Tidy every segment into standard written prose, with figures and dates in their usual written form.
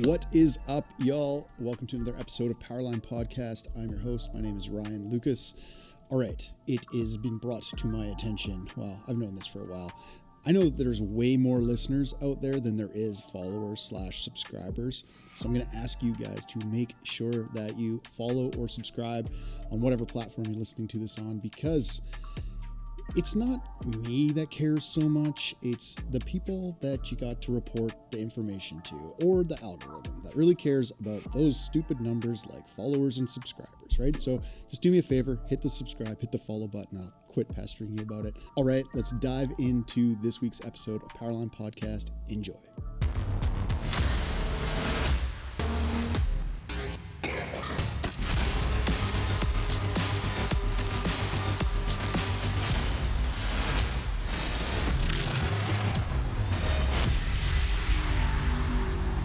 What is up, y'all? Welcome to another episode of Powerline Podcast. I'm your host. My name is Ryan Lucas. All right, it has been brought to my attention. Well, I've known this for a while. I know that there's way more listeners out there than there is followers/subscribers. So I'm going to ask you guys to make sure that you follow or subscribe on whatever platform you're listening to this on, because it's not me that cares so much. It's the people that you got to report the information to, or the algorithm that really cares about those stupid numbers like followers and subscribers, right? So just do me a favor, hit the subscribe, hit the follow button. I'll quit pestering you about it. All right, let's dive into this week's episode of Powerline Podcast. Enjoy.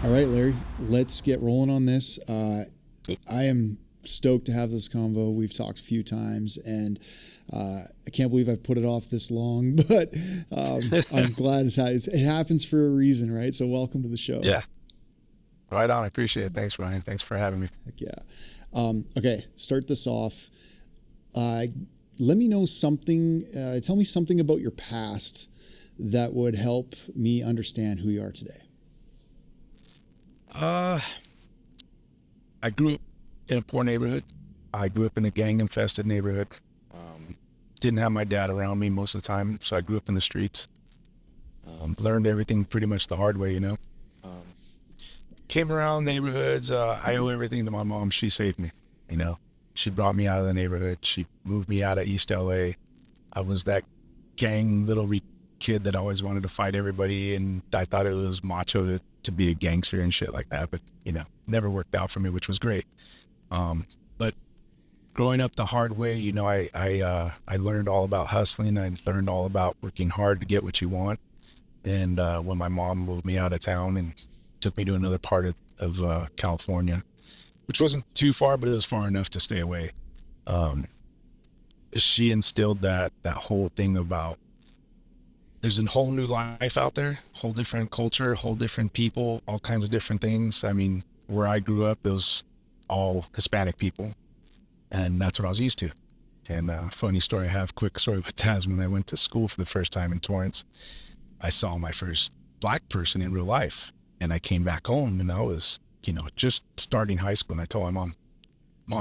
All right, Larry, let's get rolling on this. I am stoked to have this convo. We've talked a few times, and I can't believe I've put it off this long, but I'm glad it happens for a reason, right? So welcome to the show. Yeah. Right on. I appreciate it. Thanks, Ryan. Thanks for having me. Heck yeah. Okay, start this off. Let me know something. Tell me something about your past that would help me understand who you are today. I grew up in a poor neighborhood. I grew up in a gang-infested neighborhood. Didn't have my dad around me most of the time, so I grew up in the streets. Learned everything pretty much the hard way, you know. Came around neighborhoods. I owe everything to my mom. She saved me, you know. She brought me out of the neighborhood. She moved me out of East LA. I was that gang little kid that always wanted to fight everybody, and I thought it was macho to be a gangster and shit like that, but you know, never worked out for me, which was great. But growing up the hard way, you know, I learned all about hustling. I learned all about working hard to get what you want. And when my mom moved me out of town and took me to another part of California, which wasn't too far, but it was far enough to stay away. She instilled that whole thing about there's a whole new life out there, whole different culture, whole different people, all kinds of different things. I mean, where I grew up, it was all Hispanic people, and that's what I was used to. And funny story, quick story with that is when I went to school for the first time in Torrance, I saw my first black person in real life, and I came back home, and I was, you know, just starting high school, and I told my mom,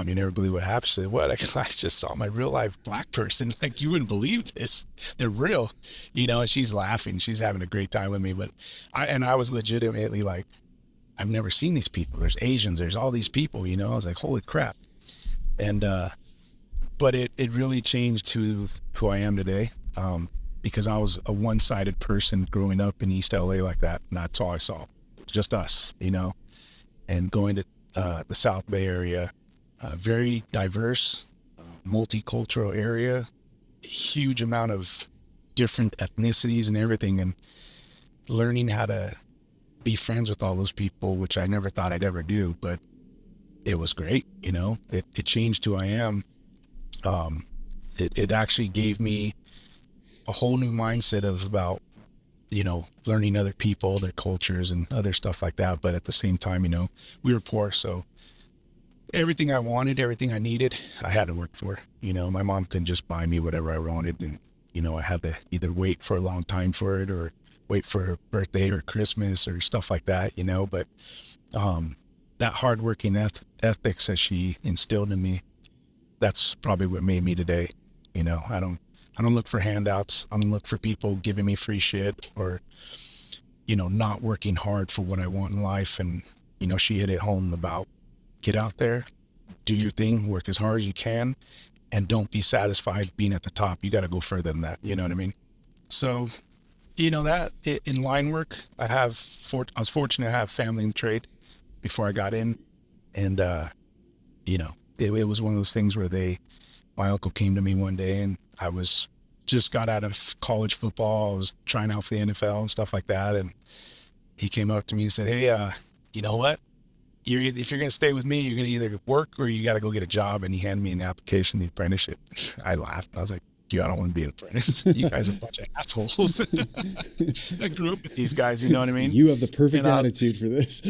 you never believe what happened. She said, what? I just saw my real life black person. Like, you wouldn't believe this. They're real, you know, and she's laughing. She's having a great time with me. But I was legitimately like, I've never seen these people. There's Asians, there's all these people, you know. I was like, holy crap. And, but it really changed to who I am today. Because I was a one-sided person growing up in East LA like that. And that's all I saw. Just us, you know, and going to the South Bay area. Very diverse, multicultural area, huge amount of different ethnicities and everything, and learning how to be friends with all those people, which I never thought I'd ever do, but it was great, you know. It changed who I am. It actually gave me a whole new mindset about, you know, learning other people, their cultures and other stuff like that, but at the same time, you know, we were poor, so everything I wanted, everything I needed, I had to work for. You know, my mom couldn't just buy me whatever I wanted. And, you know, I had to either wait for a long time for it or wait for her birthday or Christmas or stuff like that, you know. But that hardworking ethics that she instilled in me, that's probably what made me today. You know, I don't look for handouts. I don't look for people giving me free shit or, you know, not working hard for what I want in life. And, you know, she hit it home about, get out there, do your thing, work as hard as you can, and don't be satisfied being at the top. You got to go further than that. You know what I mean? So, you know, that in line work, I was fortunate to have family in the trade before I got in. And, you know, it was one of those things where my uncle came to me one day, and I just got out of college football. I was trying out for the NFL and stuff like that. And he came up to me and said, hey, you know what? If you're going to stay with me, you're going to either work or you got to go get a job. And he handed me an application, the apprenticeship. I laughed. I was like, you, I don't want to be an apprentice. You guys are a bunch of assholes. I grew up with these guys, you know what I mean? You have the perfect attitude for this.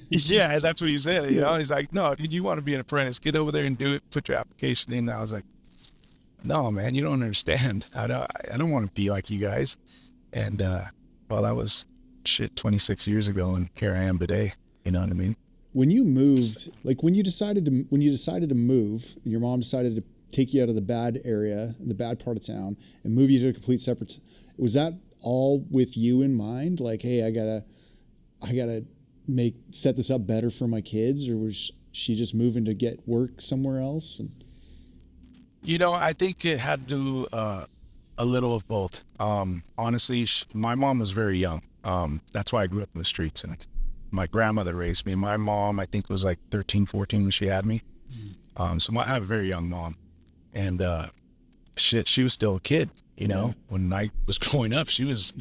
Yeah, that's what he said. You know, he's like, no, dude, you want to be an apprentice? Get over there and do it. Put your application in. And I was like, no, man, you don't understand. I don't want to be like you guys. And well, that was 26 years ago, and here I am today. You know what I mean? When you moved, like when you decided to move, your mom decided to take you out of the bad area, the bad part of town, and move you to a complete separate. Was that all with you in mind? Like, hey, I gotta set this up better for my kids, or was she just moving to get work somewhere else? And you know, I think it had to do a little of both. Honestly, my mom was very young. That's why I grew up in the streets, and my grandmother raised me. My mom, I think, was like 13, 14 when she had me. So I have a very young mom. And she was still a kid, you know. When I was growing up, she was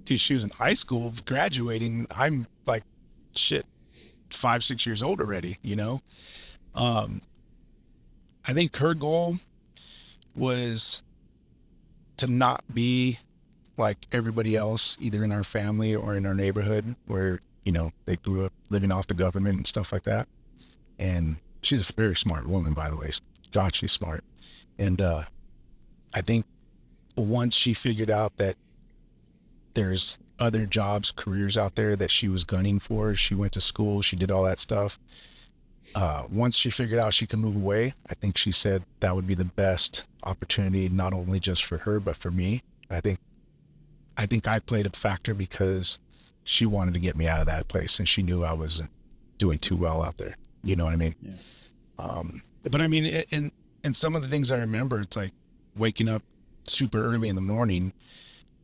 in high school, graduating. I'm like 5, 6 years old already, you know. I think her goal was to not be like everybody else, either in our family or in our neighborhood, where, you know, they grew up living off the government and stuff like that. And she's a very smart woman, by the way. God, she's smart. And I think once she figured out that there's other jobs, careers out there that she was gunning for, she went to school, she did all that stuff. Once she figured out she could move away, I think she said that would be the best opportunity, not only just for her, but for me. I think I played a factor because she wanted to get me out of that place, and she knew I wasn't doing too well out there. You know what I mean? Yeah. But I mean, and some of the things I remember, it's like waking up super early in the morning,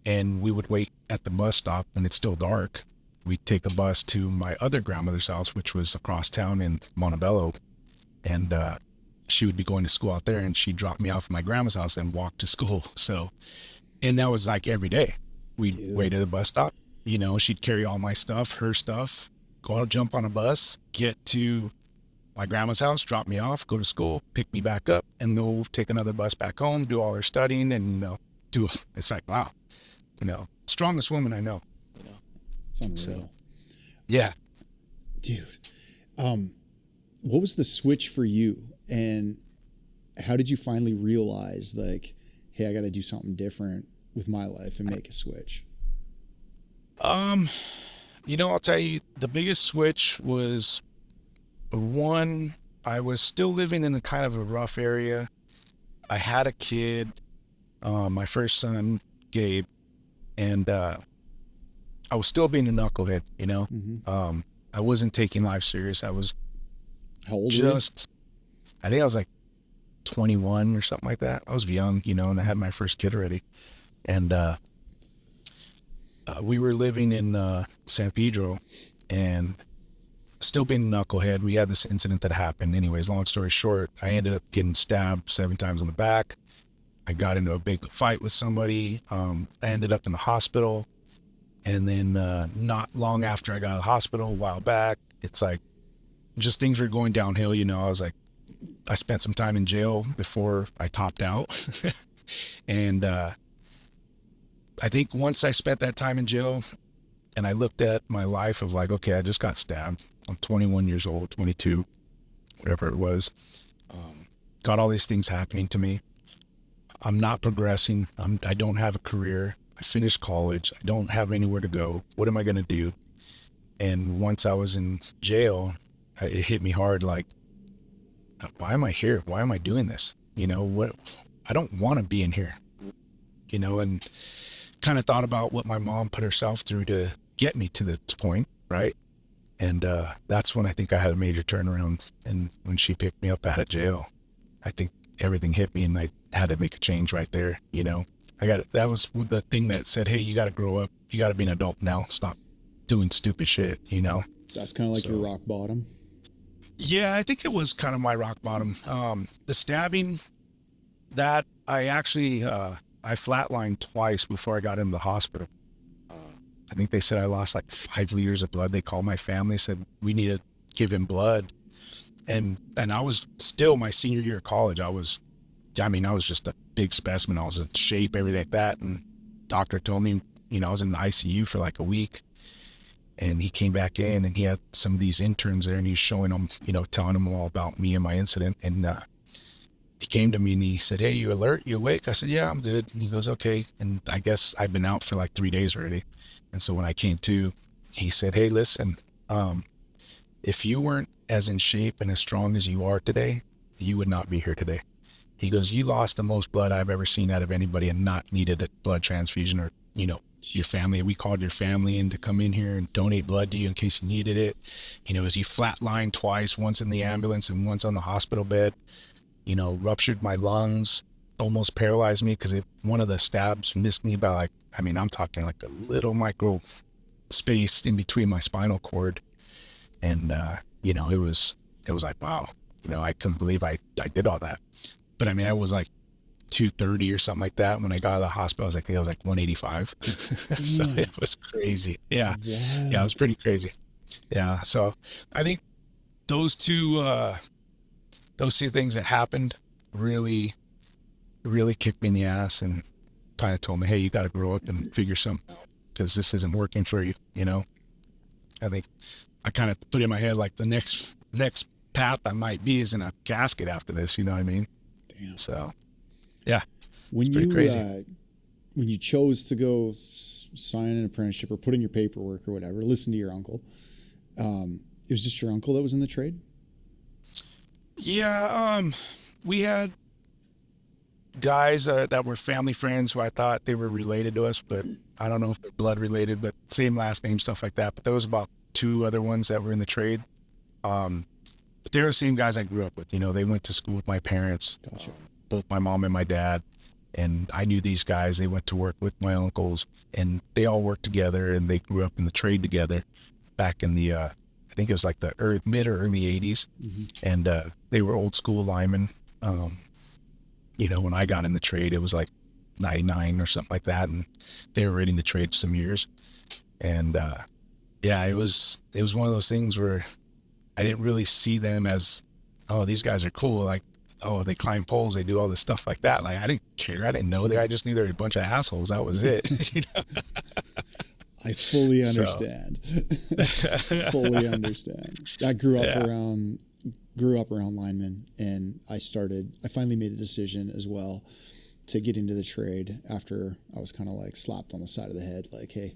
and we would wait at the bus stop when it's still dark. We'd take a bus to my other grandmother's house, which was across town in Montebello. And she would be going to school out there, and she'd drop me off at my grandma's house and walk to school. So, and that was like every day. We'd wait at a bus stop, you know, she'd carry all my stuff, her stuff, go out, jump on a bus, get to my grandma's house, drop me off, go to school, pick me back up, and go take another bus back home, do all her studying, and, you know, it's like, wow, you know, strongest woman I know, you know. It's unreal. So, yeah. Dude, what was the switch for you, and how did you finally realize, like, hey, I got to do something different with my life and make a switch? You know, I'll tell you, the biggest switch was, one, I was still living in a kind of a rough area. I had a kid, my first son, Gabe, and I was still being a knucklehead, you know. Mm-hmm. I wasn't taking life serious. I was How old were you? I think I was like 21 or something like that. I was young, you know, and I had my first kid already. And we were living in San Pedro, and still being a knucklehead. We had this incident that happened. Anyways, long story short, I ended up getting stabbed 7 times on the back. I got into a big fight with somebody. I ended up in the hospital. And then not long after I got out of the hospital, a while back, it's like just things were going downhill. You know, I spent some time in jail before I topped out. And I think once I spent that time in jail and I looked at my life of like, okay, I just got stabbed. I'm 21 years old, 22, whatever it was. Got all these things happening to me. I'm not progressing. I don't have a career. I finished college. I don't have anywhere to go. What am I going to do? And once I was in jail, it hit me hard. Like, why am I here? Why am I doing this? You know, what? I don't want to be in here, you know, and kind of thought about what my mom put herself through to get me to this point. Right. And that's when I think I had a major turnaround. And when she picked me up out of jail, I think everything hit me and I had to make a change right there. You know, that was the thing that said, hey, you got to grow up. You got to be an adult now. Stop doing stupid shit, you know? That's kind of like your rock bottom. Yeah, I think it was kind of my rock bottom. The stabbing, that I actually, I flatlined twice before I got into the hospital. I think they said I lost like 5 liters of blood. They called my family, said we need to give him blood. And I was still my senior year of college. I was just big specimen. I was in shape, everything like that. And doctor told me, I was in the ICU for like a week. And he came back in and he had some of these interns there and he's showing them, telling them all about me and my incident. And he came to me and he said, "Hey, you alert? You awake?" I said, "Yeah, I'm good." And he goes, "Okay." And I guess I've been out for like 3 days already. And so when I came to, he said, "Hey, listen, if you weren't as in shape and as strong as you are today, you would not be here today." He goes, "You lost the most blood I've ever seen out of anybody and not needed a blood transfusion or, your family. We called your family in to come in here and donate blood to you in case you needed it. As you flatlined twice, once in the ambulance and once on the hospital bed, ruptured my lungs, almost paralyzed me because one of the stabs missed me by I'm talking like a little micro space in between my spinal cord. And, it was like, wow, I couldn't believe I did all that. But I was like 230 or something like that. When I got out of the hospital, I was like 185. So it was crazy. Yeah. Yeah. It was pretty crazy. Yeah. So I think those two things that happened really, really kicked me in the ass and kind of told me, "Hey, you got to grow up and figure something out because this isn't working for you." I think I kind of put in my head like the next path I might be is in a casket after this. You know what I mean? Damn. So, yeah. When you chose to go sign an apprenticeship or put in your paperwork or whatever, listen to your uncle. It was just your uncle that was in the trade? Yeah. We had guys that were family friends who I thought they were related to us, but I don't know if they're blood related, but same last name, stuff like that. But there was about 2 other ones that were in the trade. But they're the same guys I grew up with. They went to school with my parents, Gotcha. Both my mom and my dad. And I knew these guys. They went to work with my uncles and they all worked together and they grew up in the trade together back in the, I think it was like the mid or early 80s. Mm-hmm. And they were old school linemen. When I got in the trade, it was like 99 or something like that. And they were in the trade some years. And it was one of those things where I didn't really see them as, oh, these guys are cool. Like, oh, they climb poles, they do all this stuff like that. Like, I didn't care. I didn't know that. I just knew they were a bunch of assholes. That was it. I fully understand. Fully understand. I grew up around linemen, and I finally made a decision as well to get into the trade after I was kind of like slapped on the side of the head. Like, hey,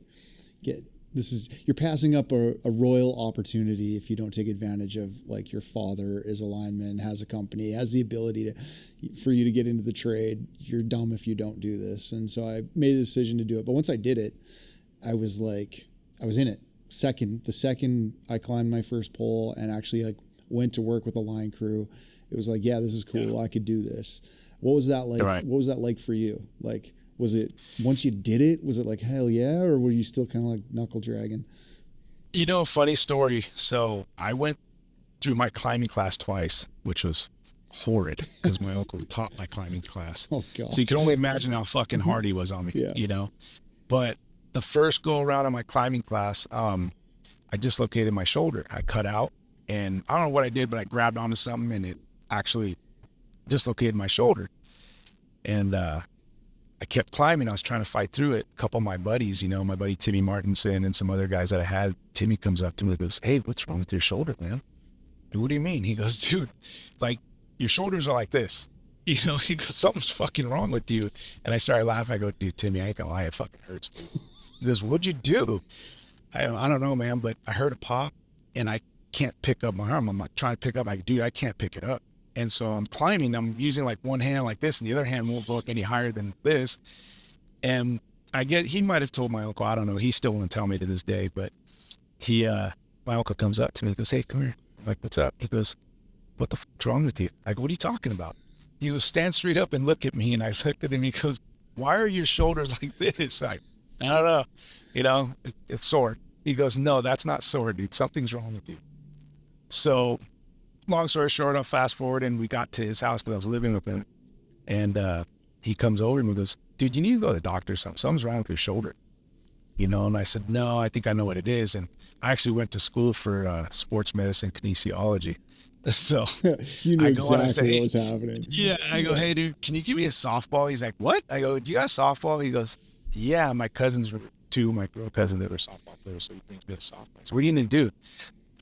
you're passing up a royal opportunity if you don't take advantage of, like, your father is a lineman, has a company, has the ability for you to get into the trade. You're dumb if you don't do this. And so I made a decision to do it. But once I did it, I was in it. The second I climbed my first pole and actually went to work with a line crew, it was like, yeah, this is cool. Yeah. I could do this. What was that like? Right. What was that like for you? Like, was it, once you did it, was it like, hell yeah? Or were you still kind of like knuckle dragging? Funny story. So I went through my climbing class twice, which was horrid because my uncle taught my climbing class. Oh, God. So you can only imagine how fucking hard he was on me, But the first go around in my climbing class, I dislocated my shoulder. I cut out and I don't know what I did, but I grabbed onto something and it actually dislocated my shoulder. And, I kept climbing. I was trying to fight through it. A couple of my buddies, my buddy Timmy Martinson and some other guys that I had, Timmy comes up to me and goes, "Hey, what's wrong with your shoulder, man?" And, "What do you mean?" He goes, "Dude, like, your shoulders are like this." He goes, "Something's fucking wrong with you." And I started laughing. I go, "Dude, Timmy, I ain't gonna lie, it fucking hurts, dude." He goes, "What'd you do?" I don't know, man, but I heard a pop and I can't pick up my arm. I'm like trying to pick up. Dude, I can't pick it up. And so I'm climbing, I'm using like one hand like this and the other hand won't go up any higher than this. And he might've told my uncle, I don't know. He still won't tell me to this day, but my uncle comes up to me and goes, "Hey, come here." I'm like, "What's up?" He goes, "What the fuck's wrong with you?" I go, "What are you talking about?" He goes, "Stand straight up and look at me." And I looked at him, he goes, "Why are your shoulders like this?" I don't know, it's sore. He goes, "No, that's not sore, dude. Something's wrong with you." So long story short, I'll fast forward and we got to his house because I was living with him. And he comes over and he goes, "Dude, you need to go to the doctor or something. Something's wrong with your shoulder." And I said, "No, I think I know what it is." And I actually went to school for sports medicine kinesiology. So You knew I go and I exactly say, what was happening. yeah, I go, hey dude, can you give me a softball? He's like, what? I go, do you got a softball? He goes, yeah, my cousins were two, my girl cousins that were softball players, so he brings me a softball. So what are you gonna do?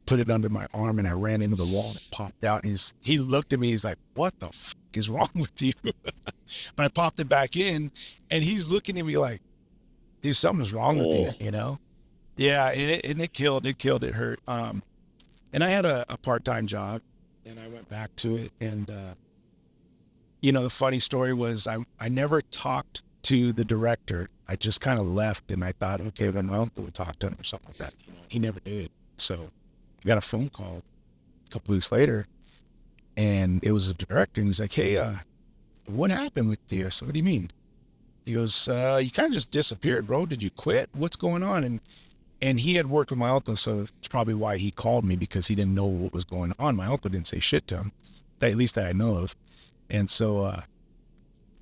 Put it under my arm, and I ran into the wall and it popped out. He looked at me, he's like, what the fuck is wrong with you? But I popped it back in, and he's looking at me like, dude, something's wrong with you, you know? Yeah, and it killed, it hurt. And I had a part-time job, and I went back to it. And, you know, the funny story was I never talked to the director. I just kind of left, and I thought, okay, then my uncle would talk to him or something like that. You know, he never did. So I got a phone call a couple weeks later, and it was the director, and he's like, hey, what happened with you? So what do you mean? He goes, you kind of just disappeared, bro. Did you quit? What's going on? And he had worked with my uncle, so it's probably why he called me, because he didn't know what was going on. My uncle didn't say shit to him, at least that I know of. And so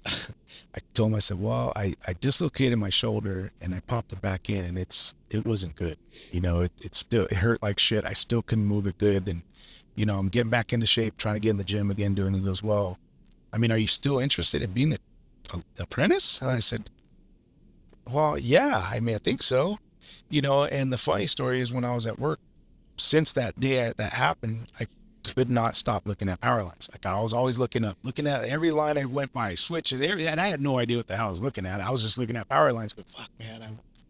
I told him, I said, well, I dislocated my shoulder and I popped it back in, and it wasn't good. You know, it hurt like shit. I still couldn't move it good. And, you know, I'm getting back into shape, trying to get in the gym again, doing it as well. I mean, are you still interested in being an apprentice? And I said, well, yeah, I mean, I think so. You know, and the funny story is, when I was at work, since that day that happened, I could not stop looking at power lines. Like, I was always looking at every line I went by, switches, and I had no idea what the hell I was looking at. I was just looking at power lines, but fuck, man, I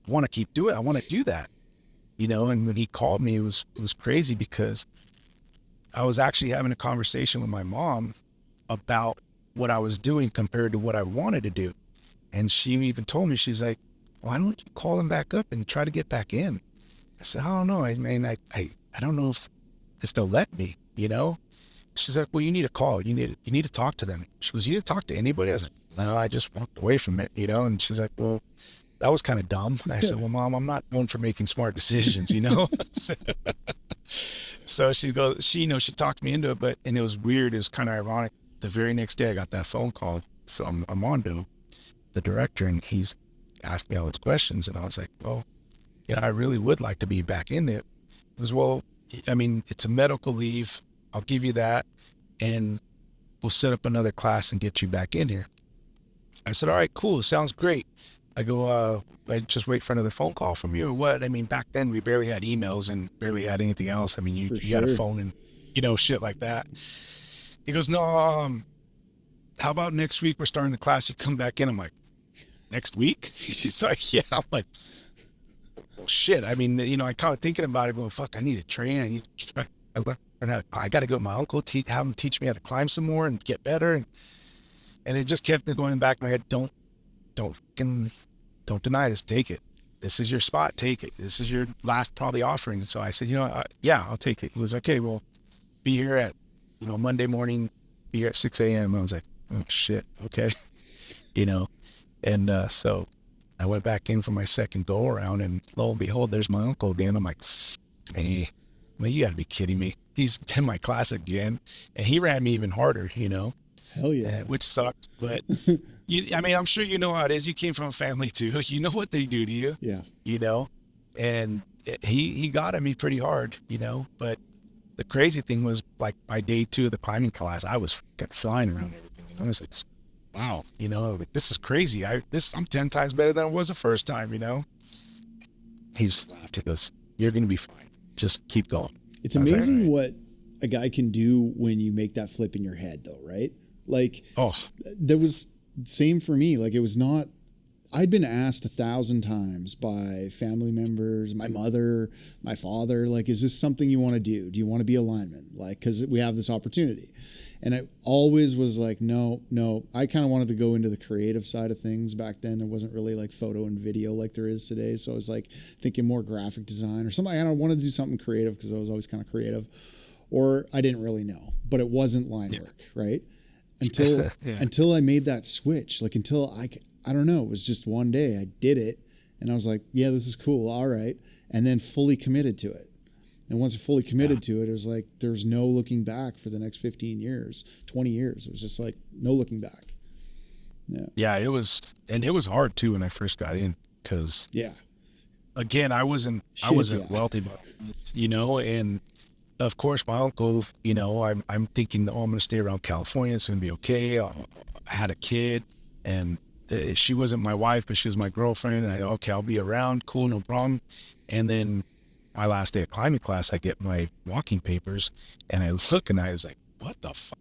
want to keep doing it. I want to do that, you know. And when he called me, it was crazy, because I was actually having a conversation with my mom about what I was doing compared to what I wanted to do. And she even told me, she's like, why don't you call them back up and try to get back in? I said, I don't know. I mean, I don't know if they'll let me, you know? She's like, well, you need to call. You need to talk to them. She goes, you need to talk to anybody? I was like, no, I just walked away from it, you know? And she's like, well, that was kind of dumb. And I said, well, Mom, I'm not one for making smart decisions, you know? So she talked me into it, and it was weird. It was kind of ironic. The very next day I got that phone call from Armando, the director, and he's asked me all those questions. And I was like, well, you know, I really would like to be back in it. It was, well, I mean, it's a medical leave. I'll give you that, and we'll set up another class and get you back in here. I said, all right, cool. Sounds great. I go, I just wait for another phone call from you or what? I mean, back then we barely had emails and barely had anything else. I mean, you got a phone and, you know, shit like that. He goes, no, how about next week we're starting the class, you come back in? I'm like, next week? He's like, yeah. I'm like, well, shit. I mean, you know, I kind of thinking about it, going, fuck, I need to train. I need to try. I got to go with my uncle, have him teach me how to climb some more and get better. And it just kept going back in my head. Don't deny this. Take it. This is your spot. Take it. This is your last probably offering. And so I said, you know, yeah, I'll take it. He was okay. Well, be here at, you know, Monday morning, be here at 6 a.m. I was like, oh shit. Okay. You know? And so I went back in for my second go around, and lo and behold, there's my uncle again. I'm like, hey, man, you gotta be kidding me. He's in my class again, and he ran me even harder, you know? Hell yeah. Which sucked, but I mean, I'm sure you know how it is. You came from a family too. You know what they do to you. Yeah. You know? And he got at me pretty hard, you know? But the crazy thing was, like, by day 2 of the climbing class, I was fucking flying around everything. You know? I was like, wow, you know, like, this is crazy. I'm 10 times better than I was the first time, you know? He just laughed. He goes, you're going to be fine. Just keep going. It's amazing what a guy can do when you make that flip in your head, though, right? Like, there was same for me. Like, it was not, I'd been asked 1,000 times by family members, my mother, my father, like, is this something you want to do? Do you want to be a lineman? Like, because we have this opportunity. And I always was like, no. I kind of wanted to go into the creative side of things. Back then, there wasn't really like photo and video like there is today. So I was like thinking more graphic design or something. I wanted to do something creative because I was always kind of creative. Or I didn't really know, but it wasn't line work, right? Until I made that switch, like until I don't know, it was just one day I did it and I was like, yeah, this is cool. All right. And then fully committed to it. And once I fully committed to it, it was like, there's no looking back for the next 15 years, 20 years. It was just like, no looking back. Yeah. Yeah, it was hard too when I first got in, because again, I wasn't wealthy, you know, and of course, my uncle, I'm thinking, oh, I'm going to stay around California. It's going to be okay. I had a kid, and she wasn't my wife, but she was my girlfriend. And okay, I'll be around. Cool, no problem. And then my last day of climbing class, I get my walking papers, and I look, and I was like, what the fuck?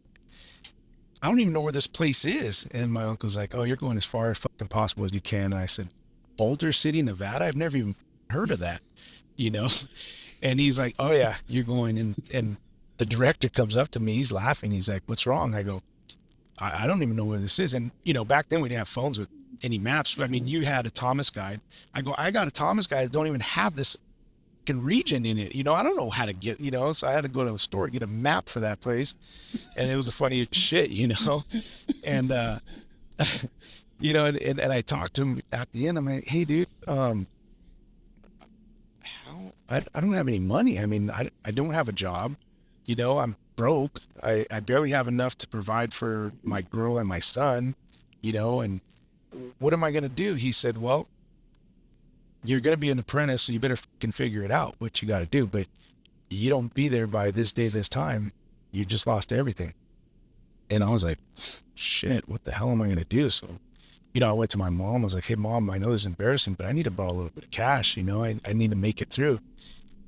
I don't even know where this place is. And my uncle's like, oh, you're going as far as fucking possible as you can. And I said, Boulder City, Nevada? I've never even heard of that, you know? And he's like, oh yeah, you're going. And the director comes up to me, he's laughing. He's like, what's wrong? I go, I don't even know where this is. And, back then we didn't have phones with any maps. I mean, you had a Thomas guide. I go, I got a Thomas guide that don't even have this region in it. I don't know how to get, so I had to go to the store, get a map for that place. And it was the funniest shit, and, and I talked to him at the end. I'm like, hey dude, I don't have any money. I mean, I don't have a job, I'm broke. I barely have enough to provide for my girl and my son, and what am I going to do? He said, well, you're going to be an apprentice, so you better fucking figure it out what you got to do. But you don't be there by this day, this time, you just lost everything. And I was like, shit, what the hell am I going to do? So, I went to my mom. I was like, hey mom, I know this is embarrassing, but I need to borrow a little bit of cash. I need to make it through.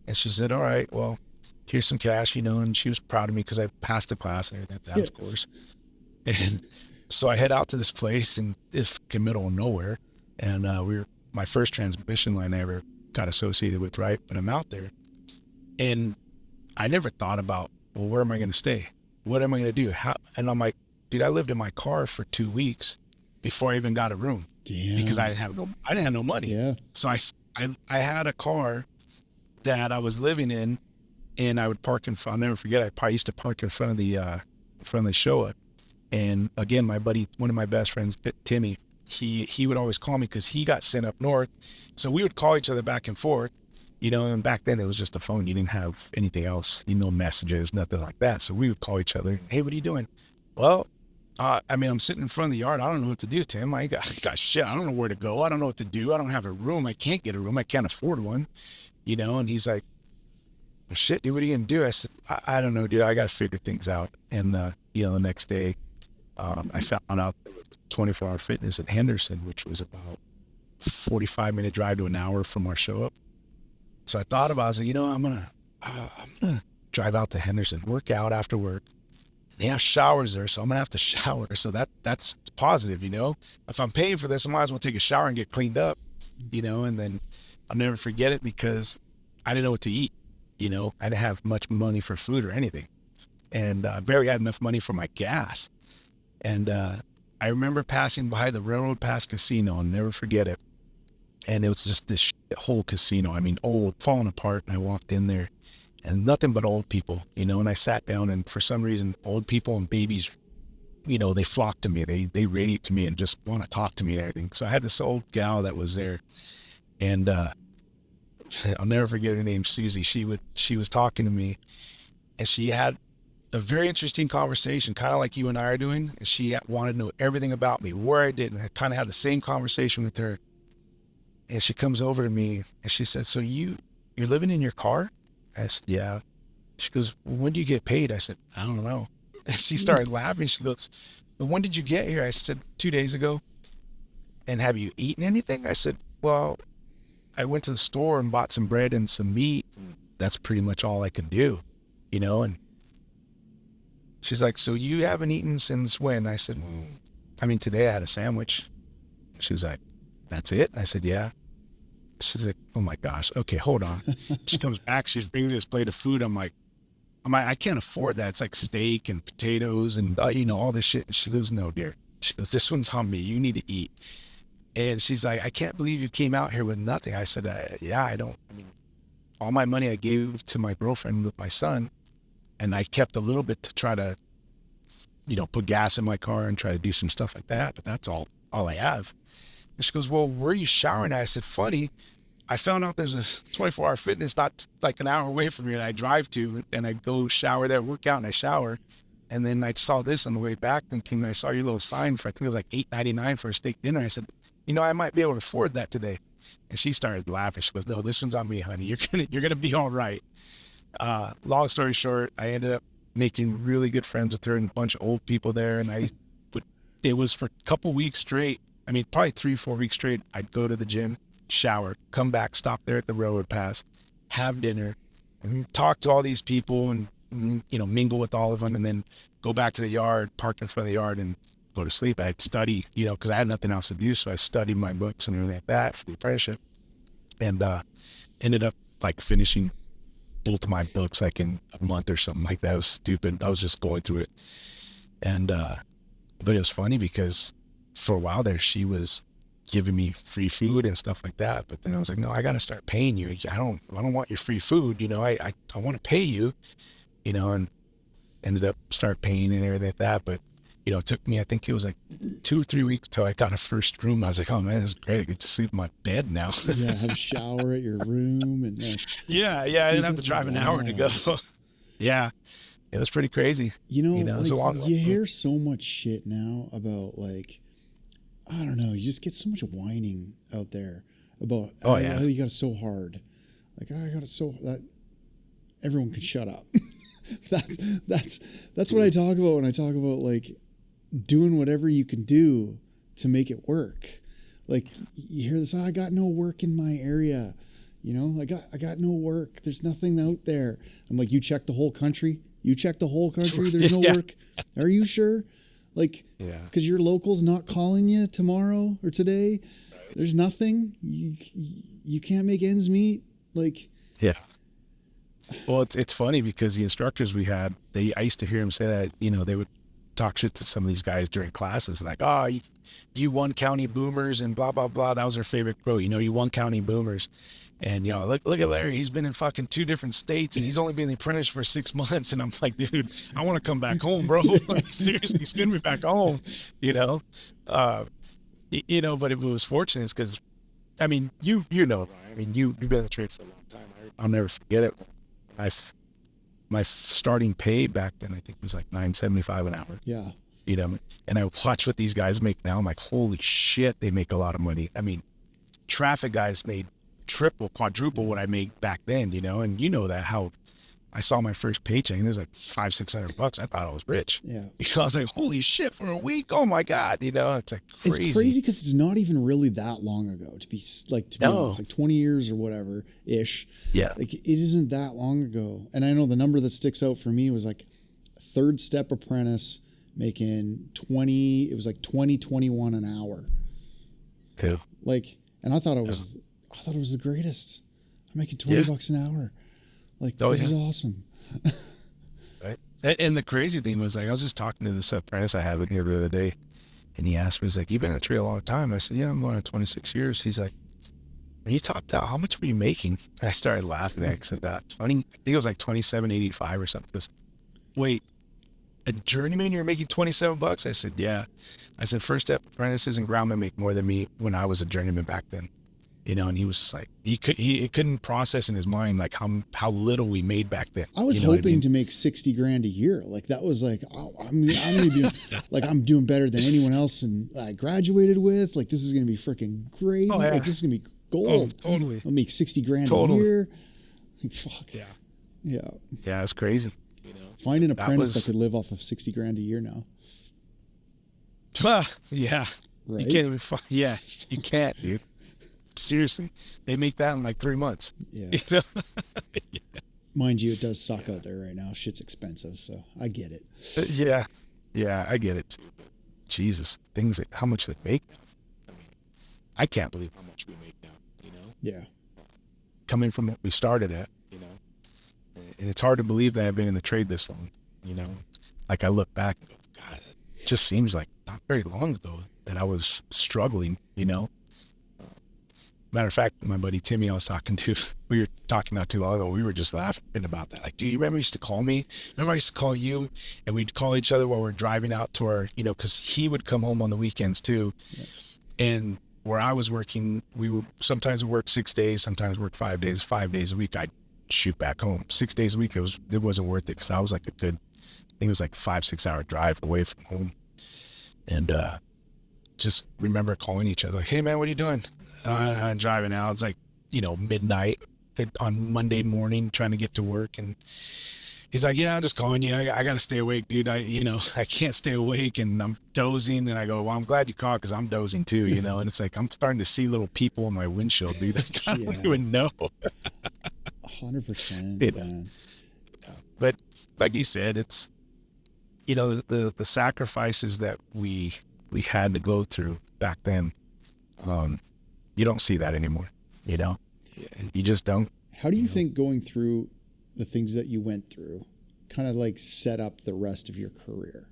And she said, all right, well, here's some cash, and she was proud of me because I passed the class and everything like that, of course. And so I head out to this place in this fucking middle of nowhere. And my first transmission line I ever got associated with, right? But I'm out there, and I never thought about, well, where am I going to stay? What am I going to do? And I'm like, dude, I lived in my car for 2 weeks before I even got a room. Damn. Because I didn't have no money. Yeah. So I had a car that I was living in, and I would park in front. I'll never forget. I probably used to park in front of the show. And again, my buddy, one of my best friends, Timmy, he would always call me because he got sent up north. So we would call each other back and forth, and back then it was just a phone. You didn't have anything else, messages, nothing like that. So we would call each other. Hey, what are you doing? Well, I'm sitting in front of the yard. I don't know what to do, Tim. I got shit. I don't know where to go. I don't know what to do. I don't have a room. I can't get a room. I can't afford one, and he's like, well, shit, dude, what are you going to do? I said, I don't know, dude. I got to figure things out. And, the next day, I found out there was 24-hour fitness at Henderson, which was about 45-minute drive to an hour from our show up. So I thought about it. I was like, I'm gonna drive out to Henderson, work out after work. They have showers there, so I'm gonna have to shower. So that's positive, If I'm paying for this, I might as well take a shower and get cleaned up, And then I'll never forget it because I didn't know what to eat. I didn't have much money for food or anything, and I barely had enough money for my gas. And I remember passing by the Railroad Pass Casino. I'll never forget it. And it was just this whole casino. I mean, old, falling apart. And I walked in there, and nothing but old people, And I sat down, and for some reason, old people and babies, they flocked to me. They radiate to me and just want to talk to me and everything. So I had this old gal that was there, and I'll never forget her name, Susie. She was talking to me, and she had a very interesting conversation, kind of like you and I are doing. And she wanted to know everything about me, where I did, and I kind of had the same conversation with her. And she comes over to me and she says, so you're living in your car? I said, yeah. She goes, well, when do you get paid? I said, I don't know. And she started laughing. She goes, well, when did you get here? I said, 2 days ago. And have you eaten anything? I said, well, I went to the store and bought some bread and some meat. That's pretty much all I can do, And she's like, so you haven't eaten since when? I said, well, today I had a sandwich. She was like, that's it? I said, yeah. She's like, oh my gosh. Okay, hold on. She comes back. She's bringing this plate of food. I'm like, I can't afford that. It's like steak and potatoes and, all this shit. And she goes, no, dear. She goes, this one's on me. You need to eat. And she's like, I can't believe you came out here with nothing. I said, yeah, I don't. All my money I gave to my girlfriend with my son, and I kept a little bit to try to, put gas in my car and try to do some stuff like that. But that's all I have. And she goes, well, where are you showering at? I said, funny, I found out there's a 24-hour fitness not like an hour away from here that I drive to, and I go shower there, work out, and I shower. And then I saw this on the way back, thinking I saw your little sign for, I think it was like $8.99 for a steak dinner. I said, I might be able to afford that today. And she started laughing. She goes, no, this one's on me, honey. You're gonna be all right. Long story short, I ended up making really good friends with her and a bunch of old people there. And would, it was for a couple weeks straight. I mean, probably 3-4 weeks straight. I'd go to the gym, shower, come back, stop there at the railroad pass, have dinner, and talk to all these people and, mingle with all of them, and then go back to the yard, park in front of the yard, and go to sleep. I'd study, because I had nothing else to do. So I studied my books and everything like that for the apprenticeship, and ended up like finishing both of my books like in a month or something like that. It was stupid. I was just going through it. And, but it was funny because for a while there, she was giving me free food and stuff like that. But then I was like, no, I got to start paying you. I don't want your free food. I want to pay you, and ended up start paying and everything like that. But, it took me, I think it was like 2 or 3 weeks till I got a first room. I was like, oh man, this is great. I get to sleep in my bed now. Yeah. Have a shower at your room. And yeah. I didn't have to drive an hour to go. Yeah. It was pretty crazy. Like, you hear so much shit now about like, I don't know, you just get so much whining out there about how you got it so hard. Like, I got it so that everyone can shut up. That's what I talk about when I talk about like doing whatever you can do to make it work. Like, you hear this, I got no work in my area. I got no work. There's nothing out there. I'm like, you check the whole country? You check the whole country? There's no work? Are you sure? Like, because your local's not calling you tomorrow or today. Right. There's nothing. You can't make ends meet. Like, yeah. Well, it's funny because the instructors we had, I used to hear them say that, they would talk shit to some of these guys during classes, like, oh, you one county boomers and blah, blah, blah. That was their favorite quote, you one county boomers. And, look at Larry. He's been in fucking 2 different states and he's only been apprentice for 6 months. And I'm like, dude, I want to come back home, bro. Seriously, send me back home, but it was fortunate because, I mean, you've been in the trade for a long time. I'll never forget it. My starting pay back then, I think, was like $9.75 an hour. Yeah. And I watch what these guys make now. I'm like, holy shit, they make a lot of money. I mean, traffic guys made triple, quadruple what I made back then, and that how I saw my first paycheck and it was like $500-600. I thought I was rich. Yeah. Because I was like, holy shit, for a week. Oh my God. It's like crazy. It's crazy because it's not even really that long ago to be honest, like 20 years or whatever ish. Yeah. Like, it isn't that long ago. And I know the number that sticks out for me was like a third step apprentice making 21 an hour. Cool. Like, and I thought it was the greatest. I'm making $20 an hour. Like, this is awesome. Right. And the crazy thing was, like, I was just talking to this apprentice I had in here the other day, and he asked me, he's like, you've been in the trade a long time. I said, yeah, I'm going on 26 years. He's like, when you topped out, how much were you making? And I started laughing. I said, that's funny. I think it was like $27.85 or something. He goes, wait, a journeyman, you're making $27? I said, yeah. I said, first step apprentices and groundmen make more than me when I was a journeyman back then. And he was just like, he couldn't process in his mind like how little we made back then. I was hoping to make $60,000 a year. Like, that was like, oh, I'm gonna be like, I'm doing better than anyone else and I graduated with. Like, this is gonna be freaking great. Oh, yeah. Like, this is gonna be gold. Oh, totally. I'll make $60,000 a year. Like, fuck. Yeah. Yeah. Yeah, it's crazy. Find an apprentice that could live off of $60,000 a year now. Yeah. Right? You can't even. Yeah, you can't, dude. Seriously, they make that in like 3 months. Yeah. Yeah. Mind you, it does suck out there right now. Shit's expensive, so I get it. Yeah, I get it too. But Jesus, how much they make now. I mean, I can't believe how much we make now. Yeah. Coming from what we started at, and it's hard to believe that I've been in the trade this long. Like, I look back and go, God, it just seems like not very long ago that I was struggling. Matter of fact, my buddy Timmy, I was talking to, we were talking not too long ago. We were just laughing about that. Like, do you remember you used to call me? Remember I used to call you, and we'd call each other while we're driving out to our, because he would come home on the weekends too. Yeah. And where I was working, we would sometimes work 6 days, sometimes work 5 days. 5 days a week, I'd shoot back home. 6 days a week, it wasn't worth it because I was like I think it was like 5-6 hour drive away from home. And just remember calling each other like, hey man, what are you doing? I'm driving out. It's like, midnight. on Monday morning trying to get to work. And he's like, yeah, I'm just calling you. I got to stay awake, dude. I can't stay awake and I'm dozing. And I go, well, I'm glad you called because I'm dozing too, and it's like, I'm starting to see little people in my windshield, dude. I don't even know. 100%. Man. But like you said, it's, the sacrifices that we had to go through back then. You don't see that anymore, you just don't. How do you think going through the things that you went through kind of like set up the rest of your career?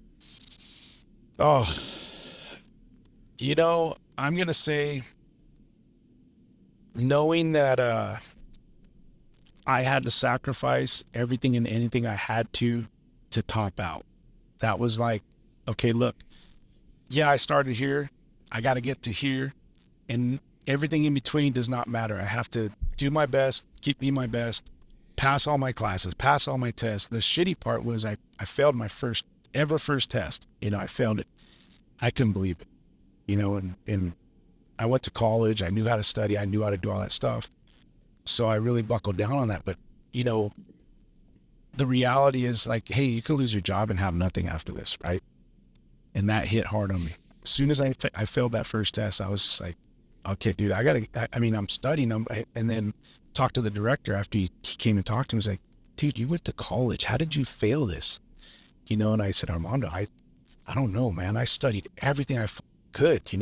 Oh, I'm going to say knowing that, I had to sacrifice everything and anything I had to top out. That was like, okay, look, yeah, I started here. I got to get to here, and everything in between does not matter. I have to do my best, keep being my best, pass all my classes, pass all my tests. The shitty part was I failed my first test. I failed it. I couldn't believe it, and I went to college. I knew how to study. I knew how to do all that stuff. So I really buckled down on that. But, the reality is like, hey, you could lose your job and have nothing after this, right? And that hit hard on me. As soon as I failed that first test, I was just like, okay, dude, I'm studying them. And then talked to the director after he came and talked to me. He was like, dude, you went to college. How did you fail this? And I said, Armando, I don't know, man. I studied everything I could, He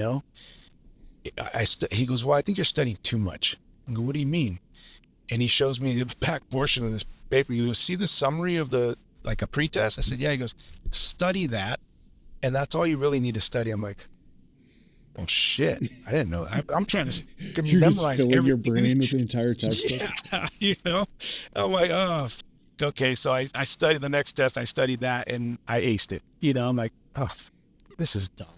goes, well, I think you're studying too much. I go, what do you mean? And he shows me the back portion of this paper. He goes, see the summary of a pretest? I said, yeah. He goes, study that. And that's all you really need to study. I'm like, well, shit. I didn't know that. I'm trying to You're memorize just filling your brain with the entire textbook. Yeah, I'm like, oh, okay. So I studied the next test. I studied that and I aced it. I'm like, oh, this is dumb,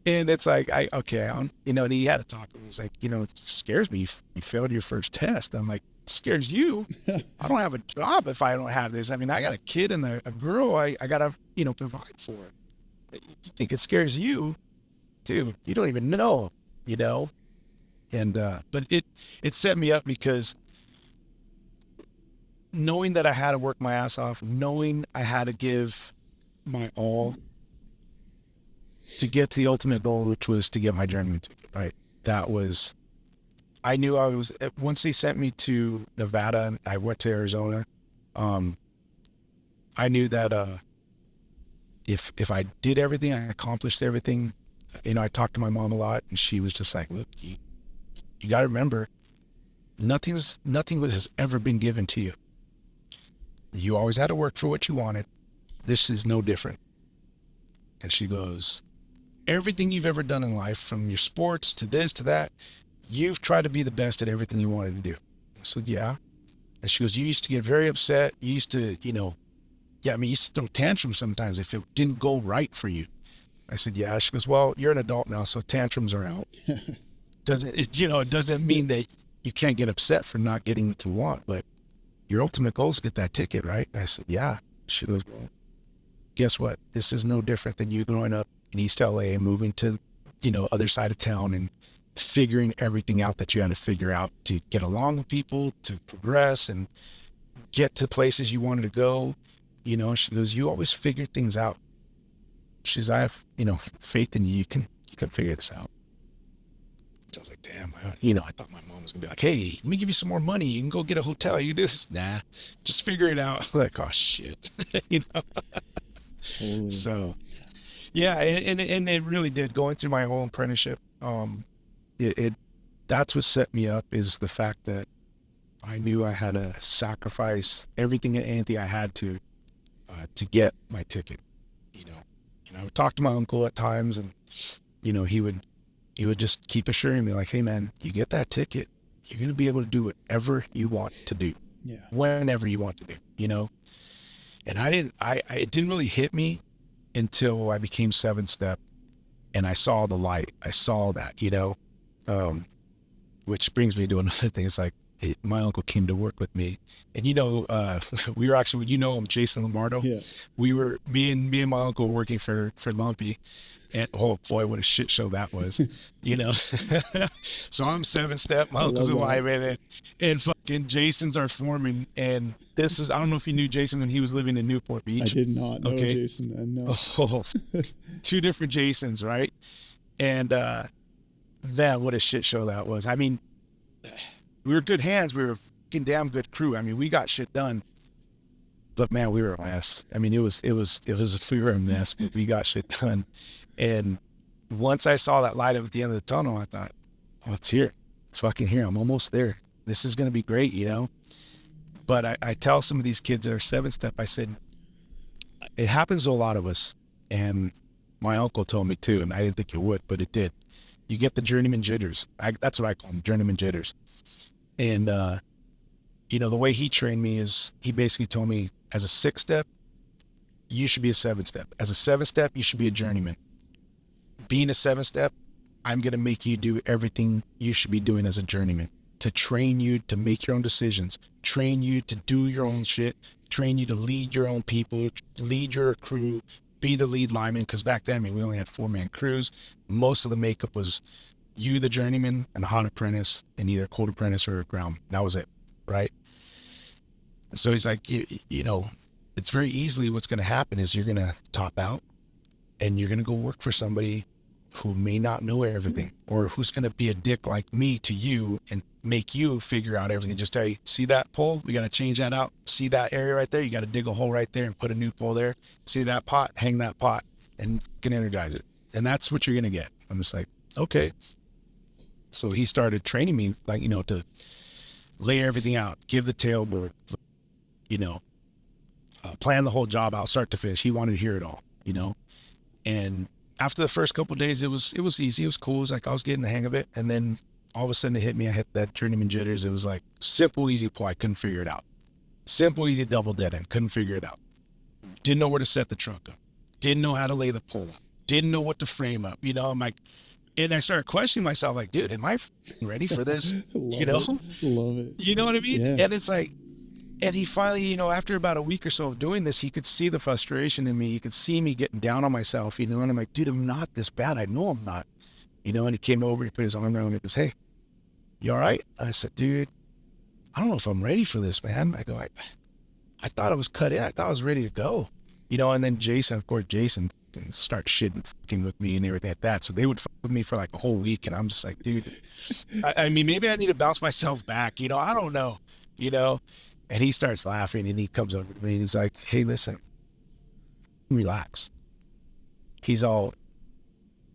And it's like, and he had to talk to me. He's like, it scares me. You failed your first test. I'm like, it scares you? I don't have a job if I don't have this. I mean, I got a kid and a girl I got to, provide for. You think it scares you? Dude, you don't even know, And, but it set me up because knowing that I had to work my ass off, knowing I had to give my all to get to the ultimate goal, which was to get my journeyman ticket, right? I knew once they sent me to Nevada and I went to Arizona, I knew that, if I did everything, I accomplished everything. I talked to my mom a lot and she was just like, look, you got to remember, nothing has ever been given to you. You always had to work for what you wanted. This is no different. And she goes, everything you've ever done in life, from your sports to this to that, you've tried to be the best at everything you wanted to do. I said, yeah. And she goes, you used to get very upset. You used to, you used to throw tantrums sometimes if it didn't go right for you. I said, yeah. She goes, well, you're an adult now, so tantrums are out. It doesn't mean that you can't get upset for not getting what you want, but your ultimate goal is to get that ticket, right? And I said, yeah. She goes, well, guess what? This is no different than you growing up in East LA and moving to, other side of town and figuring everything out that you had to figure out to get along with people, to progress and get to places you wanted to go. She goes, you always figure things out. She says, I have, faith in you. You can figure this out. So I was like, damn, I thought my mom was gonna be like, hey, let me give you some more money. You can go get a hotel. You do this. Nah, just figure it out. Like, oh shit. Totally. So yeah. And it really did. Going through my whole apprenticeship, that's what set me up, is the fact that I knew I had to sacrifice everything and anything I had to get my ticket, And I would talk to my uncle at times and, he would just keep assuring me like, hey man, you get that ticket, you're going to be able to do whatever you want to do. Yeah. Whenever you want to do, And it didn't really hit me until I became 7-step and I saw the light. I saw that, which brings me to another thing. It's like, my uncle came to work with me, and we were actually, him, Jason Lombardo. Yeah. Me and my uncle were working for Lumpy, and oh boy, what a shit show that was, So I'm 7-step, my uncle's a lineman, and fucking Jason's our foreman. And this was, I don't know if you knew Jason when he was living in Newport Beach. I did not know Jason then. No. Oh, two different Jasons, right? And man, what a shit show that was. I mean, we were good hands. We were a fucking damn good crew. I mean, we got shit done. But man, we were a mess. I mean, we were a mess, but we got shit done. And once I saw that light at the end of the tunnel, I thought, oh, it's here. It's fucking here. I'm almost there. This is going to be great, But I tell some of these kids that are 7-step, I said, it happens to a lot of us. And my uncle told me too, and I didn't think it would, but it did. You get the journeyman jitters. That's what I call them, journeyman jitters. And, the way he trained me is he basically told me, as a 6-step, you should be a 7-step. As a 7-step, you should be a journeyman. Being a 7-step, I'm going to make you do everything you should be doing as a journeyman, to train you to make your own decisions, train you to do your own shit, train you to lead your own people, lead your crew, be the lead lineman. Because back then, we only had 4-man crews. Most of the makeup was you, the journeyman, and a hot apprentice, and either a cold apprentice or a ground. That was it, right? So he's like, it's very easily what's going to happen is you're going to top out and you're going to go work for somebody who may not know everything, or who's going to be a dick like me to you and make you figure out everything. Just tell you, see that pole? We got to change that out. See that area right there? You got to dig a hole right there and put a new pole there. See that pot? Hang that pot and can energize it. And that's what you're going to get. I'm just like, okay. So he started training me, like, to lay everything out, give the tailboard, plan the whole job out, start to finish. He wanted to hear it all, and after the first couple of days, it was easy. It was cool. It was like I was getting the hang of it. And then all of a sudden it hit me. I hit that journeyman jitters. It was like simple, easy pull. I couldn't figure it out. Simple, easy double dead end. Couldn't figure it out. Didn't know where to set the truck up. Didn't know how to lay the pole up. Didn't know what to frame up. I'm like, and I started questioning myself, like, dude, am I ready for this? Love it. You know what I mean? Yeah. And it's like, and he finally, after about a week or so of doing this, he could see the frustration in me. He could see me getting down on myself, and I'm like, dude, I'm not this bad. I know I'm not, and he came over, he put his arm around me, and goes, hey, you all right? I said, dude, I don't know if I'm ready for this, man. I go, I thought I was cut in. I thought I was ready to go, and then Jason start shitting with me and everything like that. So they would fuck with me for like a whole week. And I'm just like, dude, I mean, maybe I need to bounce myself back. I don't know, and he starts laughing and he comes over to me and he's like, hey, listen, relax. He's all,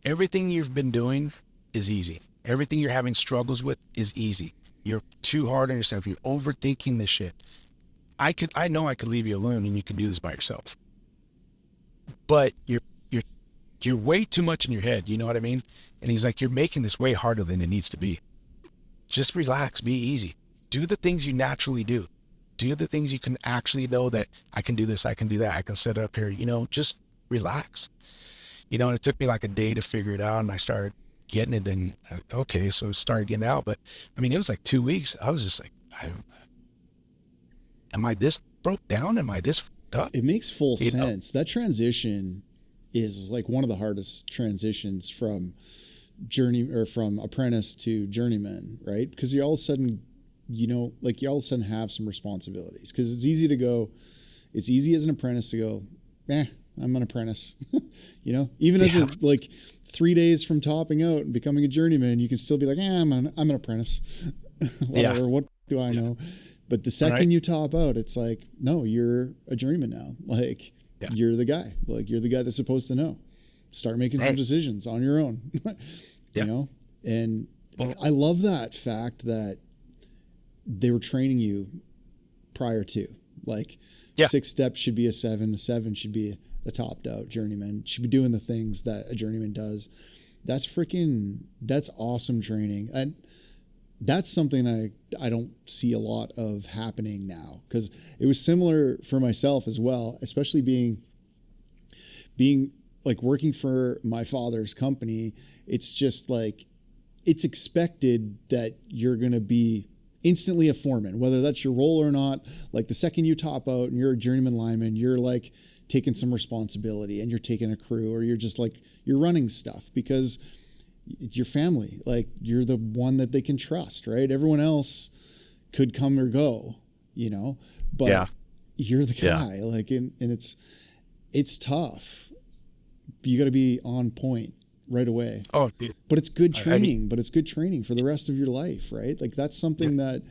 everything you've been doing is easy. Everything you're having struggles with is easy. You're too hard on yourself. You're overthinking this shit. I know I could leave you alone and you can do this by yourself, but you're way too much in your head. You know what I mean? And he's like, you're making this way harder than it needs to be. Just relax, be easy. Do the things you naturally do. Do the things you can actually know that I can do this, I can do that, I can set up here, just relax. And it took me like a day to figure it out, and I started getting it, and okay, so it started getting out. But I mean, it was like 2 weeks. I was just like, am I this broke down? Am I this fucked up? It makes full sense. That transition is like one of the hardest transitions from from apprentice to journeyman, right? Because you all of a sudden, you all of a sudden have some responsibilities. Because it's easy as an apprentice to go, I'm an apprentice. Even as 3 days from topping out and becoming a journeyman, you can still be like, I'm an apprentice. Whatever, what do I know? But the second you top out, it's like, no, you're a journeyman now. You're the guy. You're the guy that's supposed to know. Start making some decisions on your own. And I love that fact that they were training you prior to. 6 steps should be a 7 should be a topped out journeyman, should be doing the things that a journeyman does. That's awesome training. And that's something I don't see a lot of happening now, because it was similar for myself as well, especially being working for my father's company. It's just it's expected that you're going to be instantly a foreman, whether that's your role or not. Like the second you top out and you're a journeyman lineman, you're like taking some responsibility and you're taking a crew, or you're just like, you're running stuff because it's your family. Like you're the one that they can trust, right? Everyone else could come or go, but you're the guy. Like, and it's tough. You got to be on point right away. Oh, dude. But it's good training. But it's good training for the rest of your life, right? Like that's something that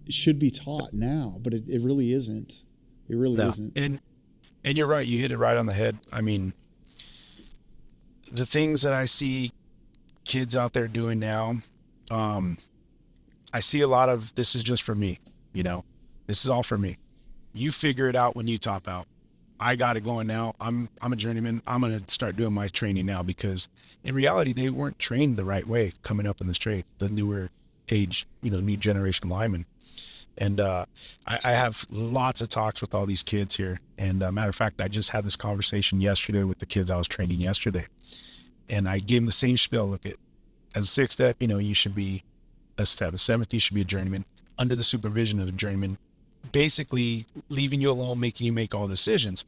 should be taught now, but it really isn't. It really isn't. And you're right. You hit it right on the head. I mean, the things that I see kids out there doing now, I see a lot of, this is just for me, this is all for me. You figure it out when you top out. I got it going now. I'm a journeyman. I'm going to start doing my training now, because in reality, they weren't trained the right way coming up in this trade, the newer age, new generation linemen. And I have lots of talks with all these kids here. And matter of fact, I just had this conversation yesterday with the kids I was training yesterday. And I gave them the same spiel. Look, at as a sixth step, you should be a step. A seventh, you should be a journeyman under the supervision of a journeyman, basically leaving you alone, making you make all decisions,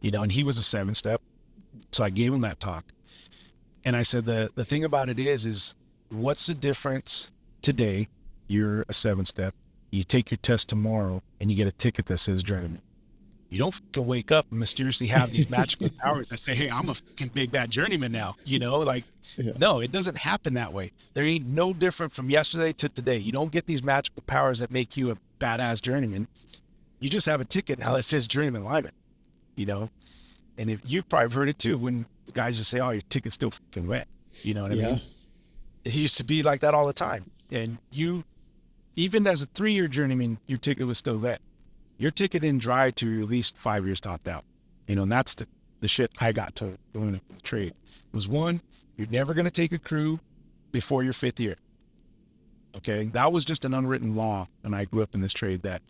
and he was a 7-step. So I gave him that talk. And I said, the thing about it is what's the difference today? You're a 7-step. You take your test tomorrow and you get a ticket that says journeyman. You don't fucking wake up and mysteriously have these magical powers that say, hey, I'm a fucking big bad journeyman now. No, it doesn't happen that way. There ain't no different from yesterday to today. You don't get these magical powers that make you a badass journeyman. You just have a ticket now that says journeyman lineman, and if you've probably heard it too, when the guys just say, oh, your ticket's still fucking wet. You know what I mean? It used to be like that all the time. And even as a 3-year journeyman, your ticket was still wet. Your ticket didn't dry to at least 5 years topped out. And that's the shit I got to going into the trade. Was one, you're never going to take a crew before your 5th year. Okay. That was just an unwritten law. And I grew up in this trade that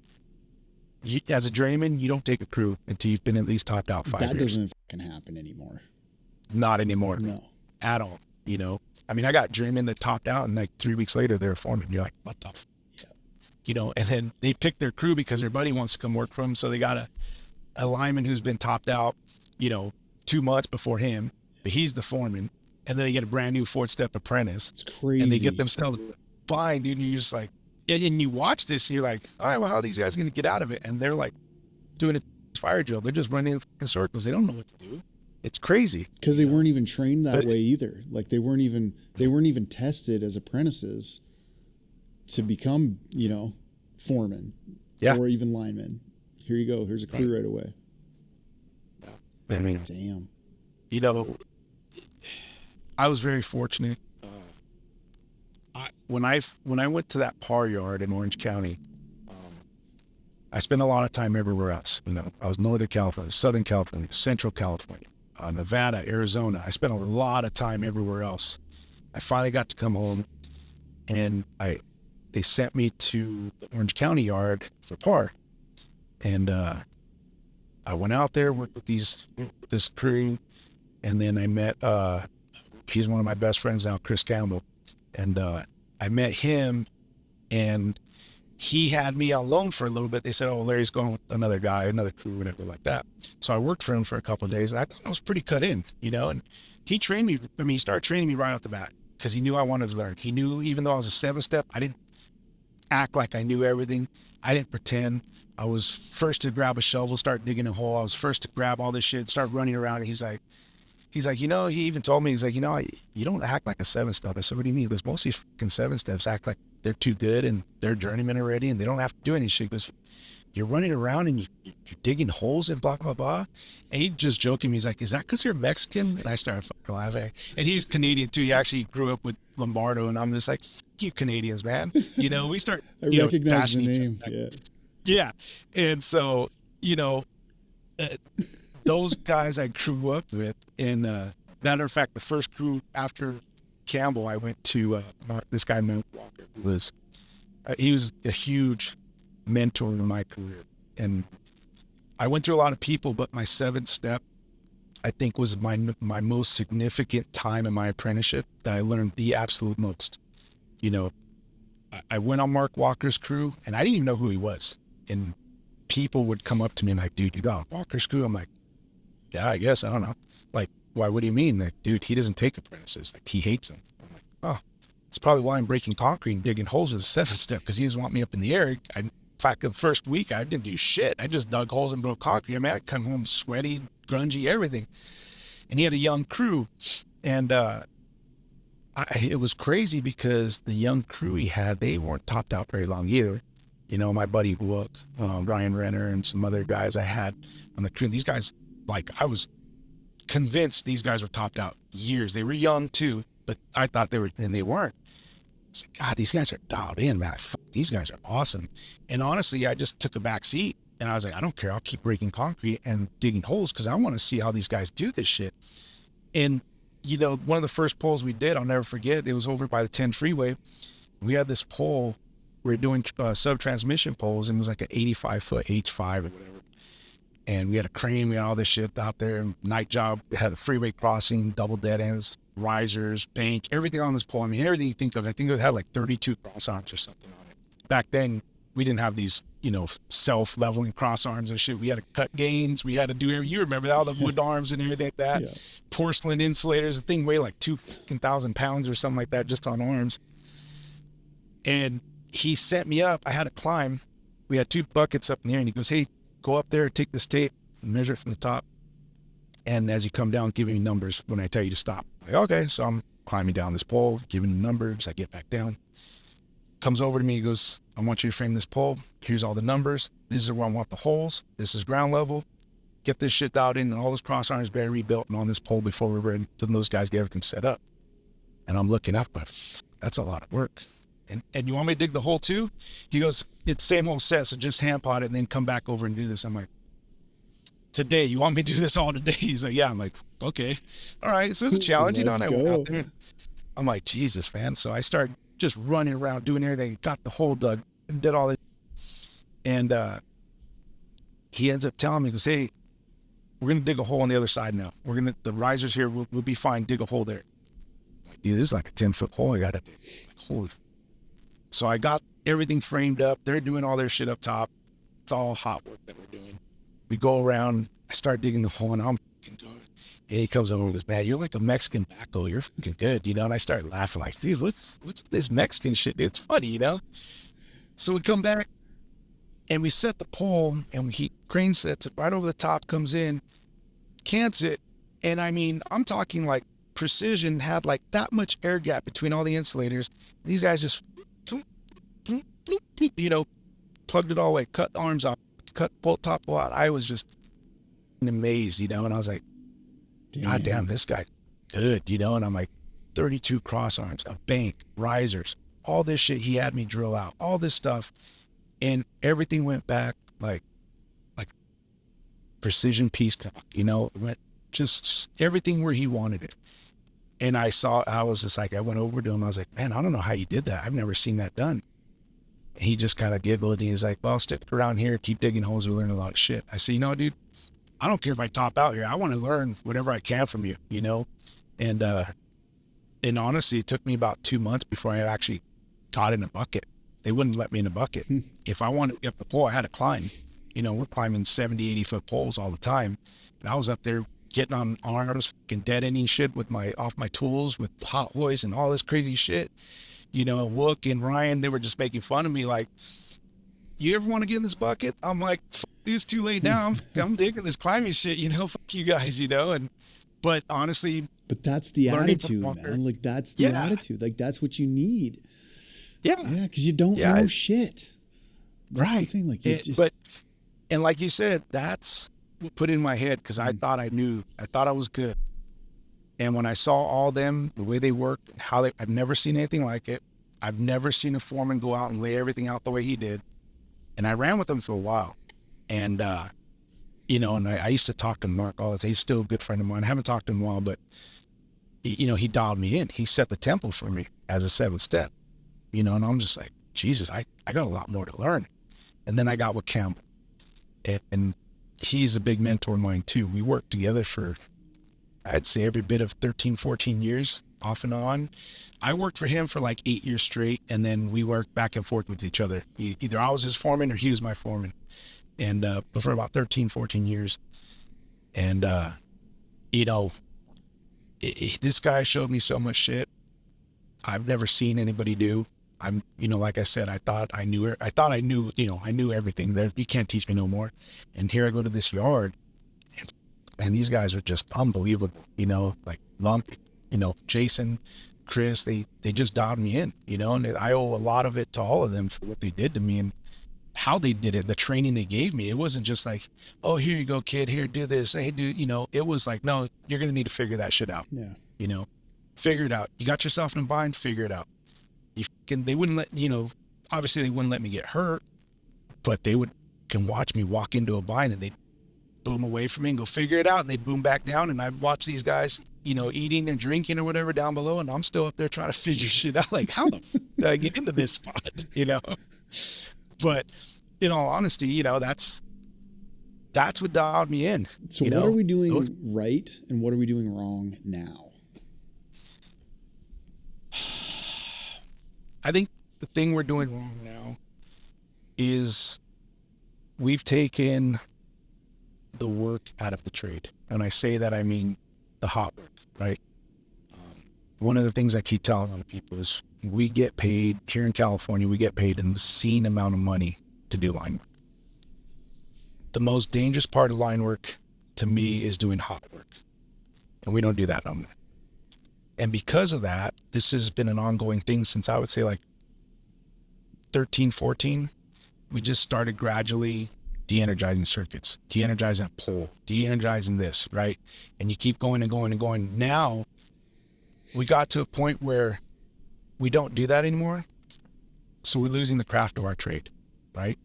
as a journeyman, you don't take a crew until you've been at least topped out 5 years. That doesn't fucking happen anymore. Not anymore. No. At all. I mean, I got journeymen that topped out and like 3 weeks later they're a foreman. You're like, what the fuck? And then they pick their crew because their buddy wants to come work for them. So they got a lineman who's been topped out, 2 months before him, but he's the foreman. And then they get a brand new 4th-step apprentice. It's crazy. And they get themselves fine, dude. And you're just like, and you watch this and you're like, all right, well, how are these guys going to get out of it? And they're like doing a fire drill. They're just running in circles. They don't know what to do. It's crazy. Because they weren't even trained that way either. Like they weren't even tested as apprentices to become, foreman or even linemen. Here you go. Here's a crew right away. I mean, damn. I was very fortunate. When I went to that par yard in Orange County, I spent a lot of time everywhere else. I was Northern California, Southern California, Central California, Nevada, Arizona. I spent a lot of time everywhere else. I finally got to come home, and they sent me to the Orange County yard for par. And I went out there with this crew, and then I met, he's one of my best friends now, Chris Campbell. And I met him, and he had me on loan for a little bit. They said, oh, Larry's going with another guy, another crew, whatever like that. So I worked for him for a couple of days, and I thought I was pretty cut in, and he trained me. He started training me right off the bat because he knew I wanted to learn. He knew even though I was a 7-step, I didn't act like I knew everything. I didn't pretend. I was first to grab a shovel, start digging a hole. I was first to grab all this shit, start running around. And he's like, he even told me, he's like, you don't act like a 7-step. I said, what do you mean? Because most of these fucking 7-steps act like they're too good and they're journeymen already and they don't have to do any shit. Because you're running around and you're digging holes and blah, blah, blah. And he just joking me. He's like, is that because you're Mexican? And I started fucking laughing. And he's Canadian too. He actually grew up with Lombardo. And I'm just like, fuck you Canadians, man. We start, I recognize the name. Yeah. And so, those guys I grew up with. And matter of fact, the first crew after Campbell, I went to this guy, Walker, he was a huge mentor in my career. And I went through a lot of people, but my 7th step, I think, was my most significant time in my apprenticeship that I learned the absolute most. I went on Mark Walker's crew, and I didn't even know who he was. And people would come up to me and like, dude, you got on Walker's crew? I'm like, yeah, I guess. I don't know. Like, why? What do you mean? Like, dude, he doesn't take apprentices. Like, he hates them. I'm like, oh, that's probably why I'm breaking concrete and digging holes with a 7-step, because he doesn't want me up in the air. In fact, the first week, I didn't do shit. I just dug holes and broke concrete. I mean, I'd come home sweaty, grungy, everything. And he had a young crew. And it was crazy because the young crew he had, they weren't topped out very long either. You know, my buddy Wook, Ryan Renner, and some other guys I had on the crew. These guys, like, I was convinced these guys were topped out years. They were young too, but I thought they were, and they weren't. It's like, God, these guys are dialed in, man. These guys are awesome. And honestly, I just took a back seat and I was like, I don't care. I'll keep breaking concrete and digging holes because I want to see how these guys do this shit. And, you know, one of the first polls we did, I'll never forget, it was over by the 10 freeway. We had this pole, we were doing sub-transmission poles, and it was like an 85-foot H5 or whatever. And we had a crane, we had all this shit out there. Night job, we had a freeway crossing, double dead ends, risers, bank, everything on this pole. I mean, everything you think of. I think it had like 32 cross arms or something on it. Back then, we didn't have these, you know, self-leveling cross arms and shit. We had to cut gains. We had to do you remember all the wood arms and everything like that. Yeah. Porcelain insulators. The thing weighed like 2,000 pounds or something like that just on arms. And he sent me up. I had to climb. We had 2 buckets up in the air, and he goes, hey, go up there, take this tape, measure it from the top. And as you come down, give me numbers when I tell you to stop. I'm like, okay. So I'm climbing down this pole, giving him numbers. I get back down. Comes over to me, he goes, I want you to frame this pole. Here's all the numbers. This is where I want the holes. This is ground level. Get this shit dialed in, and all those cross arms better rebuilt and on this pole before we're ready. Then those guys get everything set up. And I'm looking up, but that's a lot of work. And you want me to dig the hole too? He goes, it's same whole set, so just hand pot it and then come back over and do this. I'm like, today, you want me to do this all today? He's like, yeah. I'm like, okay. All right. So it's a challenge, you know, and I went out there. I'm like, Jesus, man. So I started just running around, doing everything, got the hole dug and did all this. And he ends up telling me, he goes, hey, we're going to dig a hole on the other side now. The risers here, we'll be fine. Dig a hole there. I'm like, dude, this is like a 10-foot hole I got to dig. Like, holy. So I got everything framed up. They're doing all their shit up top. It's all hot work that we're doing. We go around. I start digging the hole, and I'm fucking doing it. And he comes over and goes, man, you're like a Mexican backhoe. You're fucking good, you know? And I started laughing like, dude, what's this Mexican shit? It's funny, you know? So we come back, and we set the pole, and he crane sets it right over the top, comes in, cants it. And I mean, I'm talking like precision, had like that much air gap between all the insulators. These guys just, you know, plugged it all away, cut the arms off, cut bolt top out. I was just amazed, you know, and I was like, God damn, this guy good, you know. And I'm like, 32 cross arms, a bank, risers, all this shit he had me drill out, all this stuff, and everything went back like precision piece clock, you know. It went just everything where he wanted it. And I was just like, I went over to him, I was like, man, I don't know how you did that. I've never seen that done. He just kind of giggled, and he's like, well, stick around here, keep digging holes, we'll learn a lot of shit. I said, you know, dude, I don't care if I top out here. I want to learn whatever I can from you, you know? And honestly, it took me about 2 months before I actually got in a bucket. They wouldn't let me in a bucket. If I wanted to get up the pole, I had to climb. You know, we're climbing 70, 80-foot poles all the time. And I was up there getting on arms, fucking dead ending shit off my tools with hot hoist and all this crazy shit. You know, Wook and Ryan, they were just making fun of me like, you ever want to get in this bucket? I'm like, dude, it's too late now. I'm digging this climbing shit, you know, fuck you guys, you know. But honestly, but that's the attitude, man. Like, that's the attitude. Like, that's what you need. Yeah. Yeah, because you don't know shit. That's right. the thing. Like, and like you said, that's what put in my head, because I thought I knew. I thought I was good. And when I saw all them, the way they worked, I've never seen anything like it. I've never seen a foreman go out and lay everything out the way he did. And I ran with him for a while. And, you know, and I used to talk to Mark all the time. He's still a good friend of mine. I haven't talked to him in a while, but, you know, he dialed me in. He set the tempo for me as a 7-step, you know, and I'm just like, Jesus, I got a lot more to learn. And then I got with Campbell. And he's a big mentor of mine too. We worked together for, I'd say, every bit of 13, 14 years. off and on. I worked for him for like 8 years straight, and then we worked back and forth with each other. Either I was his foreman or he was my foreman. And for about 13, 14 years. And, you know, this guy showed me so much shit I've never seen anybody do. I'm, you know, like I said, I thought I knew it. I thought I knew, you know, I knew everything there. You can't teach me no more. And here I go to this yard, and these guys are just unbelievable, you know, like Lump, you know, Jason, Chris, they just dialed me in, you know, and I owe a lot of it to all of them for what they did to me and how they did it, the training they gave me. It wasn't just like, oh, here you go, kid, here, do this. Hey, dude, you know, it was like, no, you're going to need to figure that shit out. Yeah. You know, figure it out. You got yourself in a bind, figure it out. They wouldn't let, you know, obviously they wouldn't let me get hurt, but they can watch me walk into a bind and they'd boom away from me and go figure it out. And they'd boom back down. And I'd watch these guys, you know, eating and drinking or whatever down below. And I'm still up there trying to figure shit out. Like, how the f did I get into this spot? You know? But in all honesty, you know, that's what dialed me in. So what are we doing right and what are we doing wrong now? I think the thing we're doing wrong now is we've taken the work out of the trade. And I say that, I mean the hot work, right? One of the things I keep telling other people is we get paid here in California, we get paid an obscene amount of money to do line work. The most dangerous part of line work to me is doing hot work. And we don't do that no more. And because of that, this has been an ongoing thing since I would say like 13, 14. We just started gradually de-energizing circuits, de-energizing a pole, de-energizing this, right? And you keep going and going and going. Now we got to a point where we don't do that anymore. So we're losing the craft of our trade, right?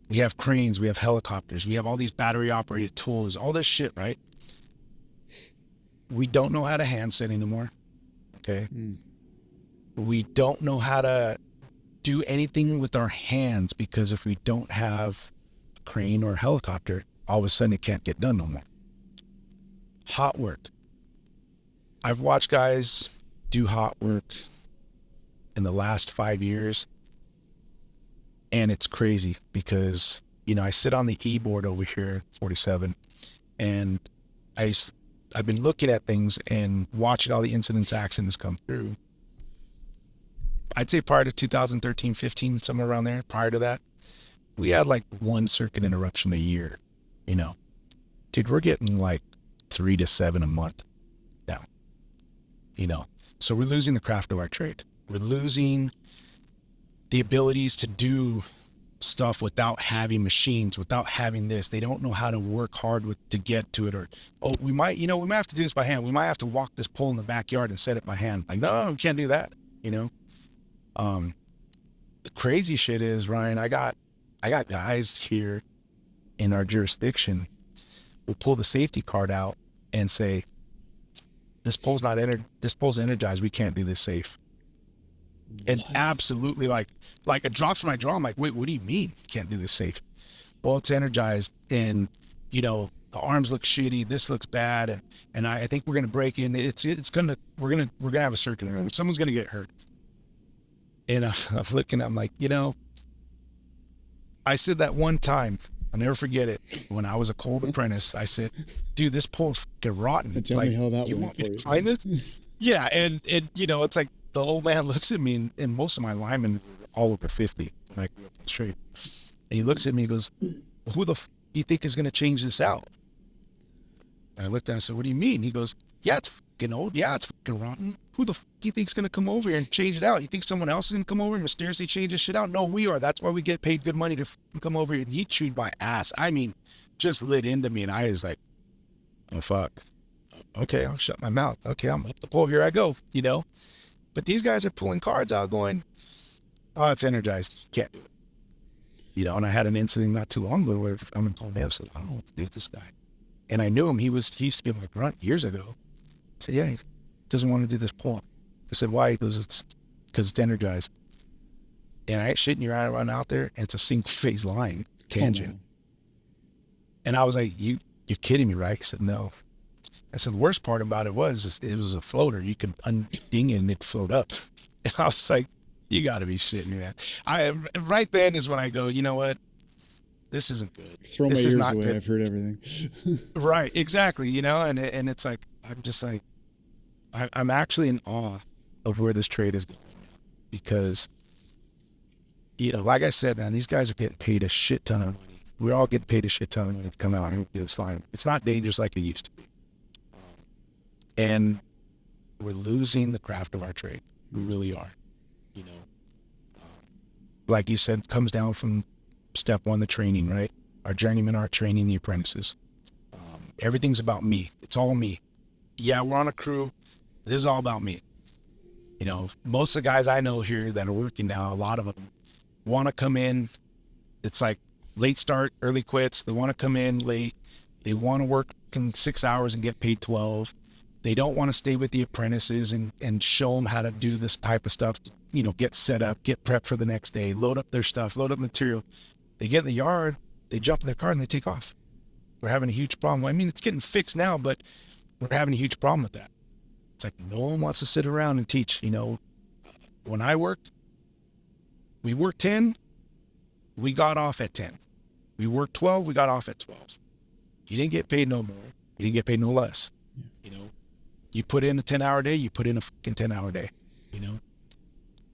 We have cranes, we have helicopters, we have all these battery operated tools, all this shit, right? We don't know how to handset anymore. Okay. We don't know how to do anything with our hands because if we don't have a crane or a helicopter, all of a sudden it can't get done no more. Hot work. I've watched guys do hot work in the last 5 years, and it's crazy because, you know, I sit on the e-board over here, 47, and I've been looking at things and watching all the incidents, accidents come through. I'd say prior to 2013, 15, somewhere around there, prior to that, we had like one circuit interruption a year, you know. Dude, we're getting like 3 to 7 a month now, you know. So we're losing the craft of our trade. We're losing the abilities to do stuff without having machines, without having this. They don't know how to work hard to get to it. Or, oh, we might have to do this by hand. We might have to walk this pole in the backyard and set it by hand. Like, no, we can't do that, you know. The crazy shit is, Ryan, I got guys here in our jurisdiction who pull the safety card out and say, this pole's energized, we can't do this safe. And what? Absolutely, like it drops from my jaw. I'm like, wait, what do you mean can't do this safe? Well, it's energized, and you know the arms look shitty. This looks bad, and I think we're gonna break in. We're gonna have a circuit. Someone's gonna get hurt. And I'm looking. I'm like, you know, I said that one time. I'll never forget it. When I was a cold apprentice, I said, dude, this pole's fucking rotten. Tell me how that you went want me for to try this? Yeah, and you know, it's like the old man looks at me, and most of my linemen were all over 50 when I grew up in the trade. And he looks at me and goes, who the f do you think is going to change this out? And I looked at him and said, what do you mean? He goes, yeah, it's fucking old. Yeah, it's fucking rotten. Who the f do you think is going to come over here and change it out? You think someone else is going to come over and mysteriously change this shit out? No, we are. That's why we get paid good money to come over here. And he chewed my ass. I mean, just lit into me. And I was like, oh, fuck. Okay, I'll shut my mouth. Okay, I'm up the pole. Here I go, you know. But these guys are pulling cards out going, oh, it's energized. Can't do it. You know, and I had an incident not too long ago where I'm calling me up and said, I don't know what to do with this guy. And I knew him. He used to be my grunt years ago. I said, yeah, he doesn't want to do this pull. I said, why? He goes, it's because it's energized. And I ain't shitting you right around out there, and it's a single phase line tangent. And I was like, you're kidding me, right? He said, no. I said, the worst part about it was a floater. You could unding it and it'd float up. And I was like, you got to be shitting me, man. Right then is when I go, you know what? This isn't good. Throw this my is ears not away. good. I've heard everything. Right, exactly. You know, and it's like, I'm just like, I'm actually in awe of where this trade is going, because, you know, like I said, man, these guys are getting paid a shit ton of money. We're all getting paid a shit ton of money to come out and do this line. It's not dangerous like it used to be. And we're losing the craft of our trade. We really are. You know, like you said, comes down from step one, the training, right? Our journeymen are training the apprentices. Everything's about me. It's all me. Yeah, we're on a crew. This is all about me. You know, most of the guys I know here that are working now, a lot of them want to come in. It's like late start, early quits. They want to come in late. They want to work in 6 hours and get paid 12. They don't want to stay with the apprentices and show them how to do this type of stuff. You know, get set up, get prepped for the next day, load up their stuff, load up material. They get in the yard, they jump in their car and they take off. We're having a huge problem. I mean, it's getting fixed now, but we're having a huge problem with that. It's like no one wants to sit around and teach. You know, when I worked, we worked 10, we got off at 10. We worked 12, we got off at 12. You didn't get paid no more. You didn't get paid no less. You know, you put in a 10-hour day, you put in a fucking 10-hour day. You know,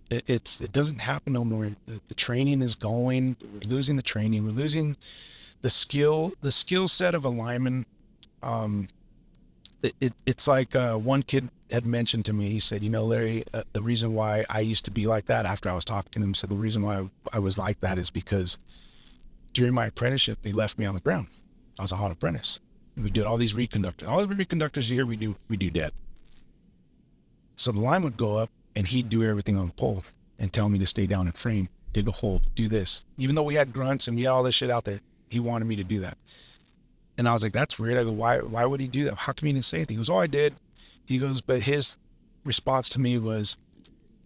it doesn't happen no more. The training is going. We're losing the training. We're losing the skill set of a lineman. It's like one kid had mentioned to me. He said, you know, Larry, the reason why I used to be like that, after I was talking to him, said the reason why I was like that is because during my apprenticeship, they left me on the ground. I was a hot apprentice. We did all these reconductors. All the reconductors here we do dead. So the line would go up and he'd do everything on the pole and tell me to stay down and frame, dig a hole, do this. Even though we had grunts and we had all this shit out there, he wanted me to do that. And I was like, that's weird. I go, why would he do that? How come he didn't say anything? He goes, oh, I did. He goes, but his response to me was,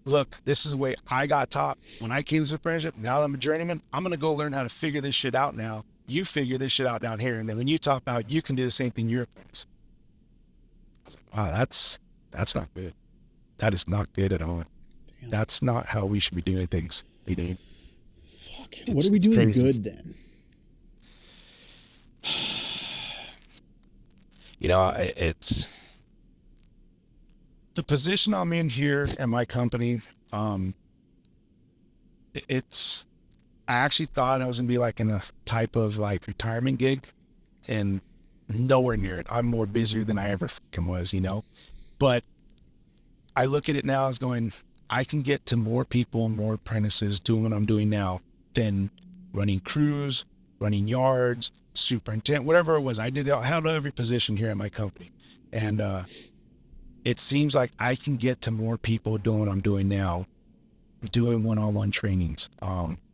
look, this is the way I got taught when I came to the apprenticeship. Now that I'm a journeyman, I'm going to go learn how to figure this shit out now. You figure this shit out down here. And then when you top out, you can do the same thing you're apprentice. I was like, wow, that's not good. That is not good at all. Damn. That's not how we should be doing things. Fuck. What are we doing crazy. Good then? You know, it's the position I'm in here at my company. It's, I actually thought I was going to be like in a type of like retirement gig, and nowhere near it. I'm more busier than I ever fucking was, you know, but I look at it now as going, I can get to more people and more apprentices doing what I'm doing now than running crews, running yards, superintendent, whatever it was. I held every position here at my company. And it seems like I can get to more people doing what I'm doing now, doing one-on-one trainings,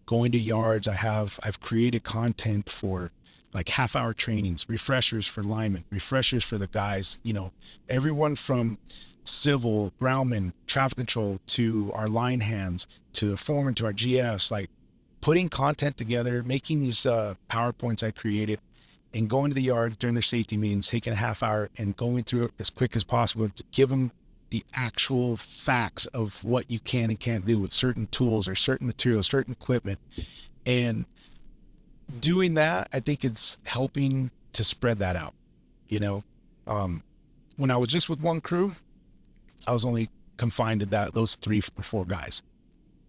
going to yards. I've created content for like half-hour trainings, refreshers for linemen, refreshers for the guys, you know, everyone from civil, groundmen, traffic control, to our line hands, to foreman, to our GFs, like putting content together, making these PowerPoints I created, and going to the yard during their safety meetings, taking a half hour and going through it as quick as possible to give them the actual facts of what you can and can't do with certain tools or certain materials, certain equipment. And doing that, I think it's helping to spread that out. You know, when I was just with one crew, I was only confined to those 3 or 4 guys.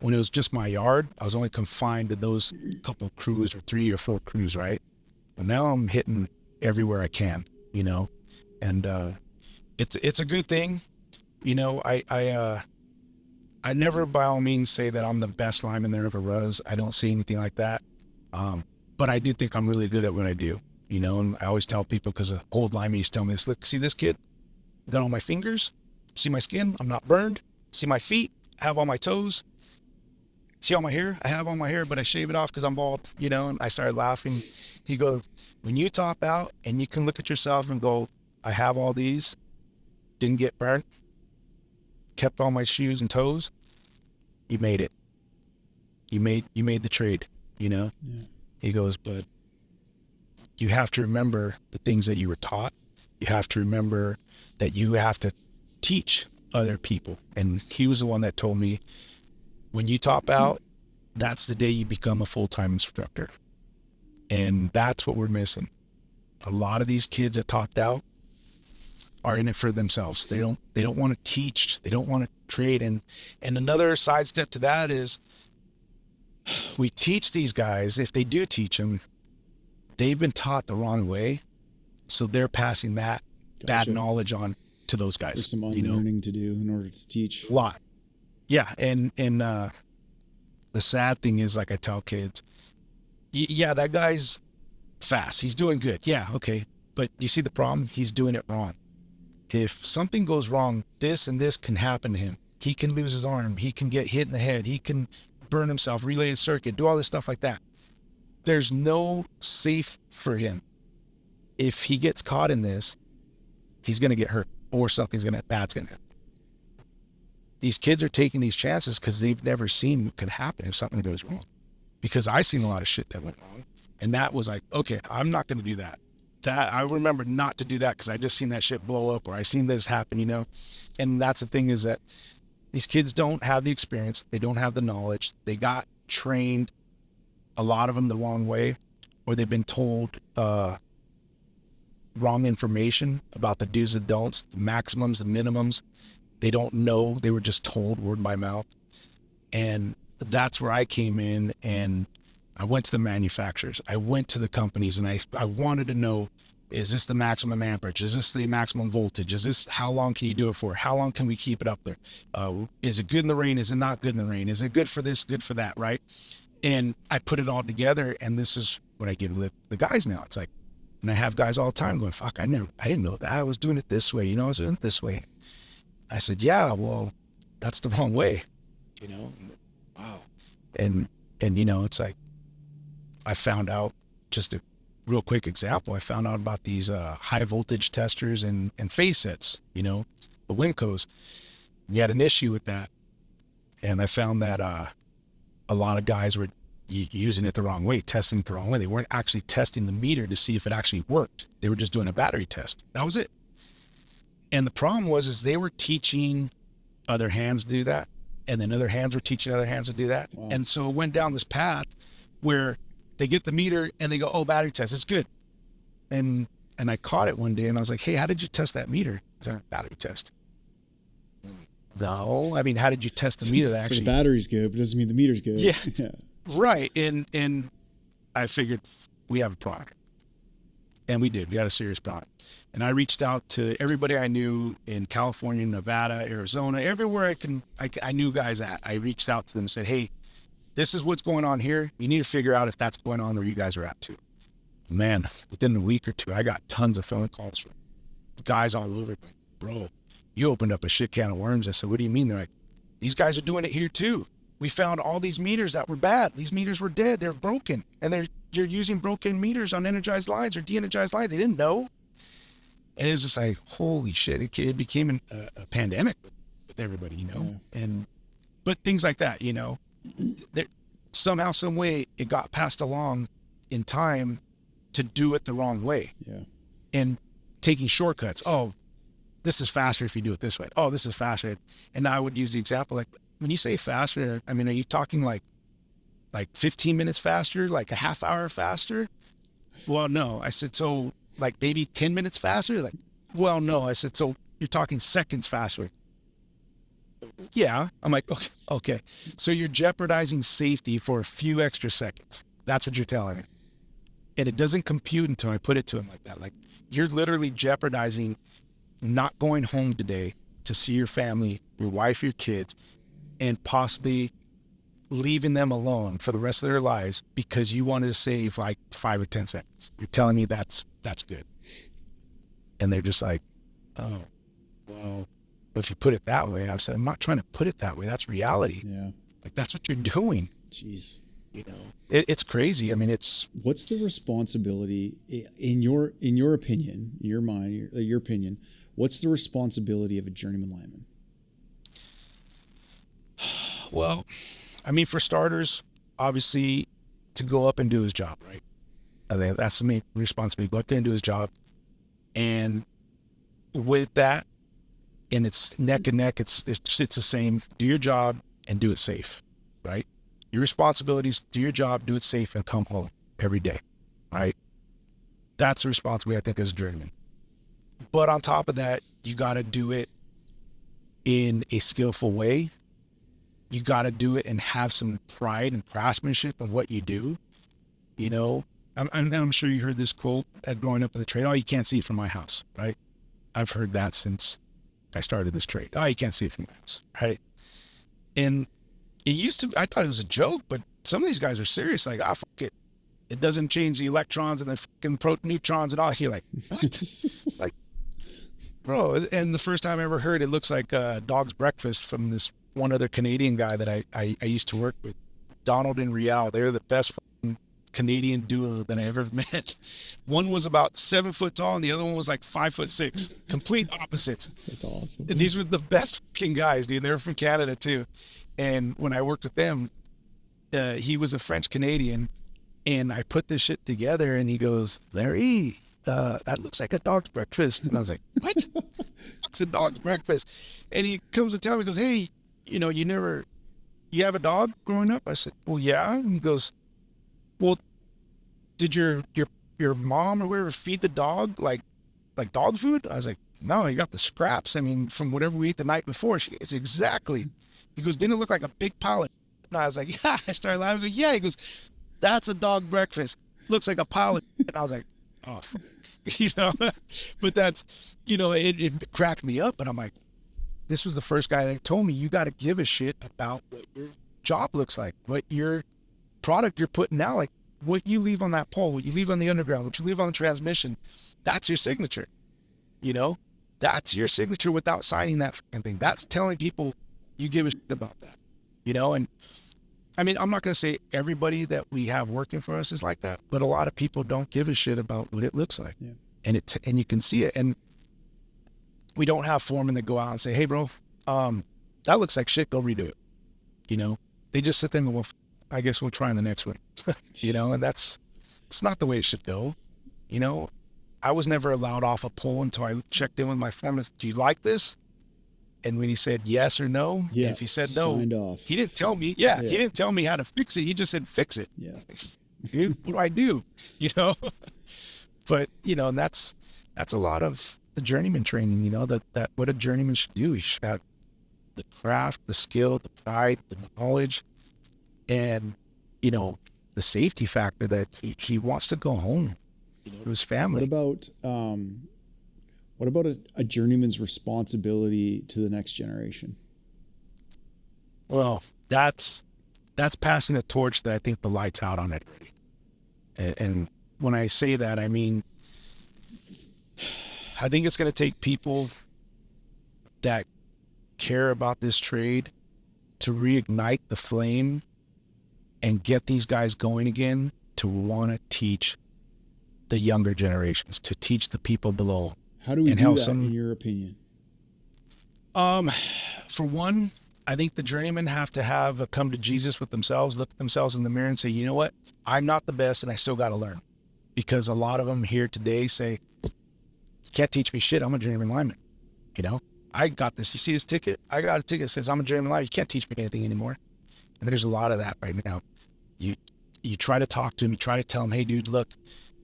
When it was just my yard, I was only confined to those couple of crews or 3 or 4 crews, right? But now I'm hitting everywhere I can, you know, and it's a good thing. You know, I never by all means say that I'm the best lineman there ever was. I don't see anything like that. But I do think I'm really good at what I do, you know, and I always tell people, because an old lineman used to tell me this, look, see this kid? I got all my fingers. See my skin? I'm not burned. See my feet? I have all my toes. See all my hair? I have all my hair, but I shave it off because I'm bald, you know? And I started laughing. He goes, when you top out and you can look at yourself and go, I have all these, didn't get burnt, kept all my shoes and toes, you made it. You made the trade, you know? Yeah. He goes, but you have to remember the things that you were taught. You have to remember that you have to teach other people. And he was the one that told me, when you top out, that's the day you become a full-time instructor. And that's what we're missing. A lot of these kids that topped out are in it for themselves. They don't want to teach. They don't want to trade. And another side step to that is, we teach these guys, if they do teach them, they've been taught the wrong way. So they're passing that bad knowledge on to those guys. There's some unlearning to do in order to teach. A lot. Yeah. And the sad thing is, like I tell kids, yeah, that guy's fast. He's doing good. Yeah. Okay. But you see the problem? He's doing it wrong. If something goes wrong, this and this can happen to him. He can lose his arm. He can get hit in the head. He can burn himself, relay his circuit, do all this stuff like that. There's no safe for him. If he gets caught in this, he's going to get hurt, or something's bad's going to happen. These kids are taking these chances because they've never seen what could happen if something goes wrong. Because I've seen a lot of shit that went wrong. And that was like, okay, I'm not going to do that. That I remember not to do that because I just seen that shit blow up, or I seen this happen, you know? And that's the thing, is that these kids don't have the experience. They don't have the knowledge. They got trained, a lot of them, the wrong way, or they've been told wrong information about the do's and don'ts, the maximums, the minimums. They don't know. They were just told word by mouth. And that's where I came in, and I went to the manufacturers. I went to the companies, and I wanted to know, is this the maximum amperage? Is this the maximum voltage? Is this, how long can you do it for? How long can we keep it up there? Is it good in the rain? Is it not good in the rain? Is it good for this, good for that, right? And I put it all together, and this is what I give the guys now. It's like, and I have guys all the time going, fuck, I didn't know that. I was doing it this way, I was doing it this way. I said, yeah, well, that's the wrong way, wow. And it's like, I found out, just a real quick example, I found out about these high voltage testers and phase sets, the Wincos. We had an issue with that. And I found that a lot of guys were using it the wrong way, testing it the wrong way. They weren't actually testing the meter to see if it actually worked. They were just doing a battery test. That was it. And the problem was they were teaching other hands to do that. And then other hands were teaching other hands to do that. Wow. And so it went down this path where they get the meter and they go, oh, battery test, it's good. And I caught it one day, and I was like, hey, how did you test that meter? Is that a battery test? No, I mean, how did you test the meter that actually? So the battery's good, but it doesn't mean the meter's good. Yeah. Right. And I figured we have a product. And we did. We had a serious product. And I reached out to everybody I knew in California, Nevada, Arizona, everywhere I knew guys at. I reached out to them and said, hey, this is what's going on here. You need to figure out if that's going on where you guys are at too. Man, within a week or two, I got tons of phone calls from guys all over. Bro, you opened up a shit can of worms. I said, what do you mean? They're like, these guys are doing it here too. We found all these meters that were bad. These meters were dead. They're broken. And you're using broken meters on energized lines or de-energized lines. They didn't know. And it was just like, holy shit. It became a pandemic with everybody, Yeah. But things like that, there, somehow, some way, it got passed along in time to do it the wrong way. Yeah. And taking shortcuts. Oh, this is faster if you do it this way. Oh, this is faster. And I would use the example, like, when you say faster, I mean, are you talking like 15 minutes faster, like a half hour faster? Well, no. I said, so like maybe 10 minutes faster? Like, well, no. I said, so you're talking seconds faster. Yeah. I'm like, okay. So you're jeopardizing safety for a few extra seconds. That's what you're telling me. And it doesn't compute until I put it to him like that. Like, you're literally jeopardizing not going home today to see your family, your wife, your kids, and possibly leaving them alone for the rest of their lives because you wanted to save like 5 or 10 seconds. You're telling me that's good. And they're just like, oh, well, if you put it that way, I said, I'm not trying to put it that way. That's reality. Yeah. Like, that's what you're doing. Jeez. It's crazy. I mean, what's the responsibility in your opinion, your mind, your opinion, what's the responsibility of a journeyman lineman? Well, I mean, for starters, obviously, to go up and do his job, right? I think that's the main responsibility. Go up there and do his job. And with that, and it's neck and neck. It's the same. Do your job and do it safe, right? Your responsibilities, do your job, do it safe, and come home every day, right? That's the responsibility, I think, as a journeyman. But on top of that, you got to do it in a skillful way. You got to do it and have some pride and craftsmanship in what you do. You know, I'm sure you heard this quote at growing up in the trade. Oh, you can't see it from my house, right? I've heard that since I started this trade. Oh, you can't see it from my house, right? And it used to, I thought it was a joke, but some of these guys are serious. Like, fuck it. It doesn't change the electrons and the fucking neutrons and all. You're like, what? Like, bro. And the first time I ever heard, it looks like dog's breakfast from this one other Canadian guy that I used to work with, Donald and Rial. They're the best Canadian duo that I ever met. One was about 7 foot tall and the other one was like 5'6", complete opposites. That's awesome. And these were the best fucking guys, dude. They were from Canada too. And when I worked with them, he was a French Canadian, and I put this shit together and he goes, Larry, that looks like a dog's breakfast. And I was like, what? It's a dog's breakfast. And he comes to tell me, he goes, hey, you know, you have a dog growing up? I said, well, yeah. And he goes, well, did your mom or whoever feed the dog like dog food? I was like, no, you got the scraps. I mean, from whatever we ate the night before. It's exactly. He goes, didn't it look like a big pallet? And I was like, yeah. I started laughing. I go, yeah. He goes, that's a dog breakfast. Looks like a pallet. And I was like, oh, you know. But that's, you know, it cracked me up. And I'm like, this was the first guy that told me, you got to give a shit about what your job looks like, what your product you're putting out, like what you leave on that pole, what you leave on the underground, what you leave on the transmission. That's your signature. You know, that's your signature without signing that fucking thing. That's telling people you give a shit about that, you know. And I mean, I'm not going to say everybody that we have working for us is like that, but a lot of people don't give a shit about what it looks like. Yeah. And you can see it. And we don't have foremen that go out and say, hey bro, that looks like shit. Go redo it. You know, they just sit there and go, well, I guess we'll try on the next one. You know, and it's not the way it should go. You know, I was never allowed off a pole until I checked in with my foreman. Do you like this? And when he said yes or no, if he said no, he didn't tell me. Yeah, he didn't tell me how to fix it. He just said, fix it. Yeah. Dude, what do I do? You know, but you know, and that's a lot of the journeyman training, you know, that what a journeyman should do. He should have the craft, the skill, the pride, the knowledge, and, you know, the safety factor that he wants to go home, you know, to his family. What about a journeyman's responsibility to the next generation? Well, that's passing a torch that I think the light's out on it already. And when I say that, I mean, I think it's going to take people that care about this trade to reignite the flame and get these guys going again, to want to teach the younger generations, to teach the people below. How do we do that, in your opinion? For one, I think the journeymen have to have a come to Jesus with themselves, look at themselves in the mirror and say, you know what? I'm not the best and I still got to learn. Because a lot of them here today say, can't teach me shit. I'm a journeyman lineman. You know, I got this. You see this ticket? I got a ticket that says I'm a journeyman lineman. You can't teach me anything anymore. And there's a lot of that right now. You try to talk to them. You try to tell them, hey, dude, look,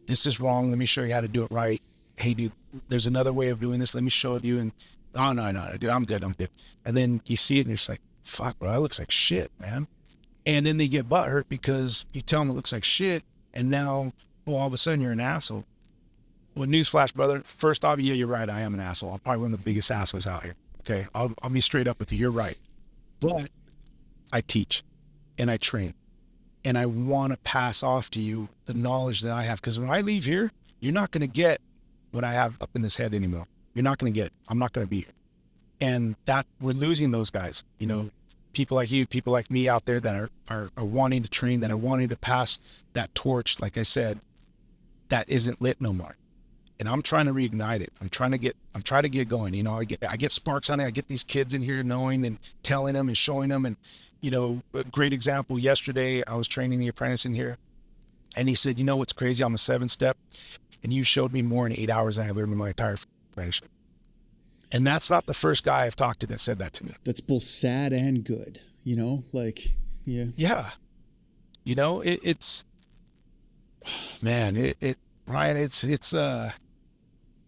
this is wrong. Let me show you how to do it right. Hey, dude, there's another way of doing this. Let me show it you. And oh, no, dude, I'm good. And then you see it and you're just like, fuck, bro, that looks like shit, man. And then they get butthurt because you tell them it looks like shit. And now, well, all of a sudden you're an asshole. Well, newsflash, brother. First off, yeah, you're right. I am an asshole. I'm probably one of the biggest assholes out here. Okay. I'll be straight up with you. You're right. But I teach and I train and I want to pass off to you the knowledge that I have. Because when I leave here, you're not going to get what I have up in this head anymore. You're not going to get it. I'm not going to be here. And that we're losing those guys, you know, people like you, people like me out there that are wanting to train, that are wanting to pass that torch. Like I said, that isn't lit no more. And I'm trying to reignite it. I'm trying to get going. You know, I get sparks on it. I get these kids in here knowing and telling them and showing them. And, you know, a great example, yesterday I was training the apprentice in here and he said, you know, what's crazy? I'm a 7-step and you showed me more in 8 hours than I learned in my entire apprenticeship. And that's not the first guy I've talked to that said that to me. That's both sad and good, you know, like, yeah. Yeah. You know, it's, man, Ryan,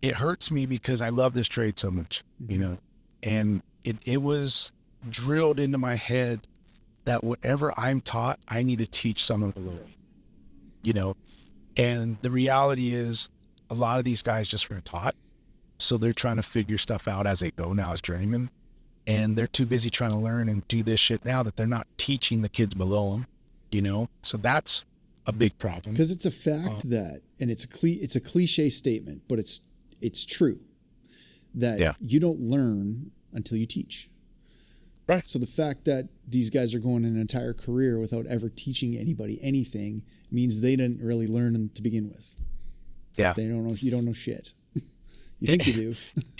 it hurts me because I love this trade so much, you know, and it was drilled into my head that whatever I'm taught, I need to teach someone below me, you know, and the reality is a lot of these guys just weren't taught. So they're trying to figure stuff out as they go now as journeymen, and they're too busy trying to learn and do this shit now that they're not teaching the kids below them, you know? So that's a big problem. Because it's a fact that, and it's a cliche statement, but it's true that you don't learn until you teach. Right. So the fact that these guys are going an entire career without ever teaching anybody anything means they didn't really learn to begin with. Yeah. They don't know. You don't know shit. You think you do.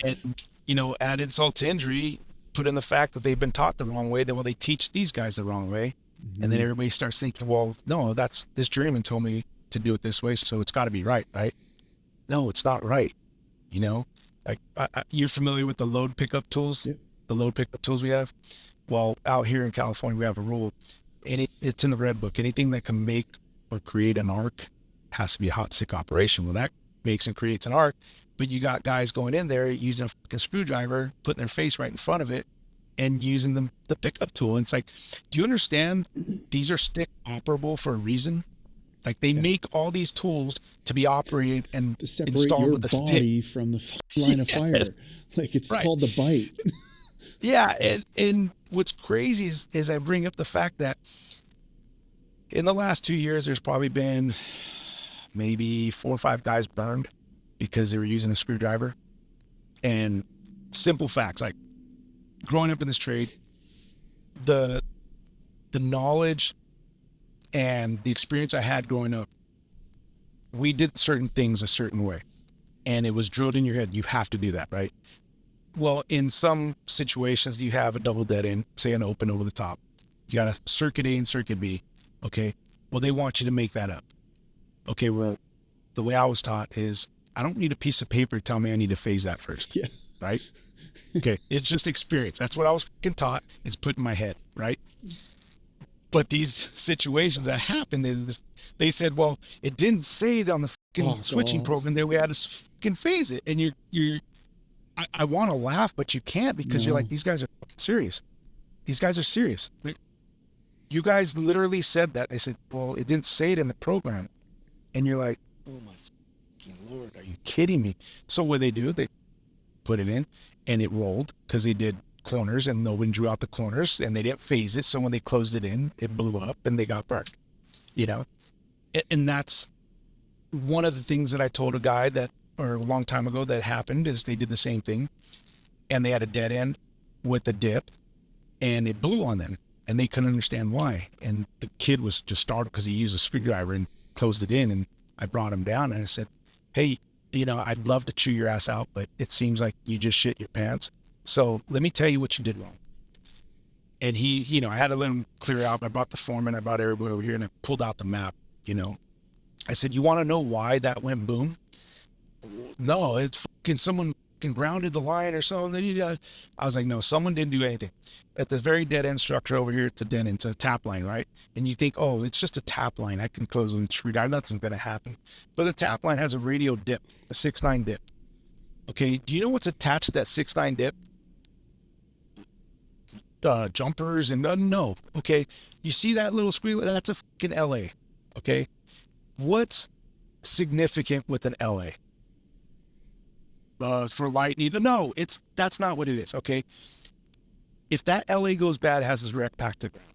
And, you know, add insult to injury, put in the fact that they've been taught the wrong way, then well, they teach these guys the wrong way. And then everybody starts thinking, well, no, this journeyman told me to do it this way, so it's got to be right, right? No, it's not right. You know, like you're familiar with the load pickup tools, the load pickup tools we have. Well, out here in California, we have a rule, and it's in the red book. Anything that can make or create an arc has to be a hot stick operation. Well, that makes and creates an arc, but you got guys going in there using a fucking screwdriver, putting their face right in front of it, and using the pickup tool. And it's like, do you understand? These are stick operable for a reason. Like they make all these tools to be operated and to separate installed your with a body stick from the line of fire. Like it's called the bite. Yeah. And what's crazy is I bring up the fact that in the last 2 years, there's probably been maybe 4 or 5 guys burned because they were using a screwdriver. And simple facts, like growing up in this trade, the knowledge and the experience I had growing up, we did certain things a certain way, and it was drilled in your head. You have to do that, right? Well, in some situations, you have a double dead end, say an open over the top. You got a circuit A and circuit B. Okay. Well, they want you to make that up. Okay. Well, the way I was taught is I don't need a piece of paper to tell me I need to phase that first. Yeah. Right. Okay. It's just experience. That's what I was fucking taught. It's put in my head. Right. But these situations that happened is they said, well, it didn't say it on the fucking switching program that we had to fucking phase it. And I want to laugh, but you can't because you're like, these guys are fucking serious. These guys are serious. You guys literally said that. They said, well, it didn't say it in the program. And you're like, oh my fucking Lord, are you kidding me? So what they do, they put it in and it rolled because they did corners and no one drew out the corners and they didn't phase it. So when they closed it in, it blew up and they got burned, you know? And that's one of the things that I told a guy or a long time ago that happened is they did the same thing and they had a dead end with a dip and it blew on them and they couldn't understand why. And the kid was just startled because he used a screwdriver and closed it in. And I brought him down and I said, hey, you know, I'd love to chew your ass out, but it seems like you just shit your pants. So let me tell you what you did wrong. And he, you know, I had to let him clear out. I brought the foreman, I brought everybody over here and I pulled out the map, you know. I said, you want to know why that went boom? No, it's fucking someone fucking grounded the line or something. I was like, no, someone didn't do anything. At the very dead end structure over here, it's a dead end, it's a tap line, right? And you think, oh, it's just a tap line. I can close with a screwdriver. Nothing's going to happen. But the tap line has a radial dip, a 6-9 dip. Okay, do you know what's attached to that 6-9 dip? Jumpers and no. Okay, you see that little squeal? That's a fucking LA. Okay, what's significant with an LA? For lightning? No, that's not what it is. Okay, if that LA goes bad, it has a direct path to ground.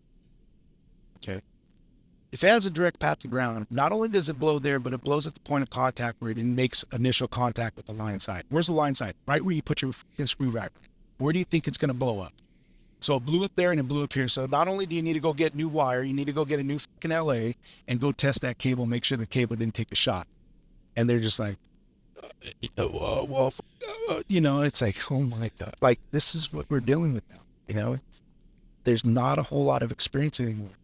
Okay, if it has a direct path to ground, not only does it blow there, but it blows at the point of contact where it makes initial contact with the line side. Where's the line side? Right where you put your fucking screwdriver. Where do you think it's going to blow up? So it blew up there and it blew up here. So not only do you need to go get new wire, you need to go get a new fucking LA and go test that cable, make sure the cable didn't take a shot. And they're just like, you know, it's like, oh my God, like this is what we're dealing with now. You know, there's not a whole lot of experience anymore.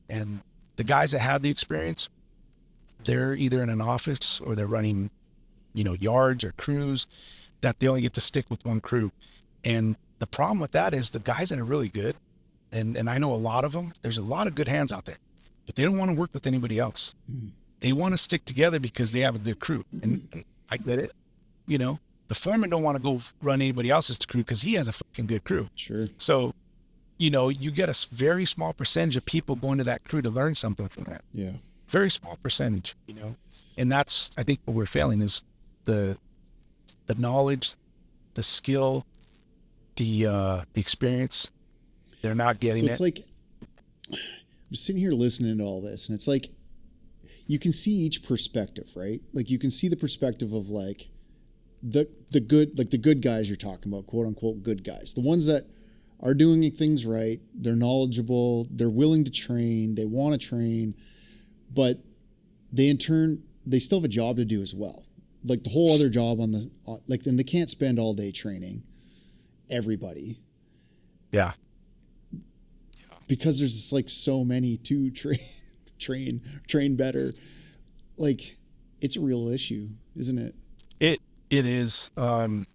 And the guys that have the experience, they're either in an office or they're running, you know, yards or crews. that they only get to stick with one crew. And the problem with that is the guys that are really good, and I know a lot of them, there's a lot of good hands out there, but they don't want to work with anybody else. They want to stick together because they have a good crew. And I get it. You know, the foreman don't want to go run anybody else's crew because he has a fucking good crew. Sure. So, you know, you get a very small percentage of people going to that crew to learn something from that. Yeah. Very small percentage, you know, and that's, I think what we're failing is the knowledge, the skill, the experience. They're not getting it. So it's like, I'm sitting here listening to all this, and it's like, you can see each perspective, right? Like you can see the perspective of like the good, like the good guys you're talking about, quote unquote good guys, the ones that are doing things right. They're knowledgeable. They're willing to train. They want to train, but they in turn, they still have a job to do as well. Like the whole other job and they can't spend all day training everybody. Yeah. Because there's just like so many to train better. Like it's a real issue, isn't it? It is. And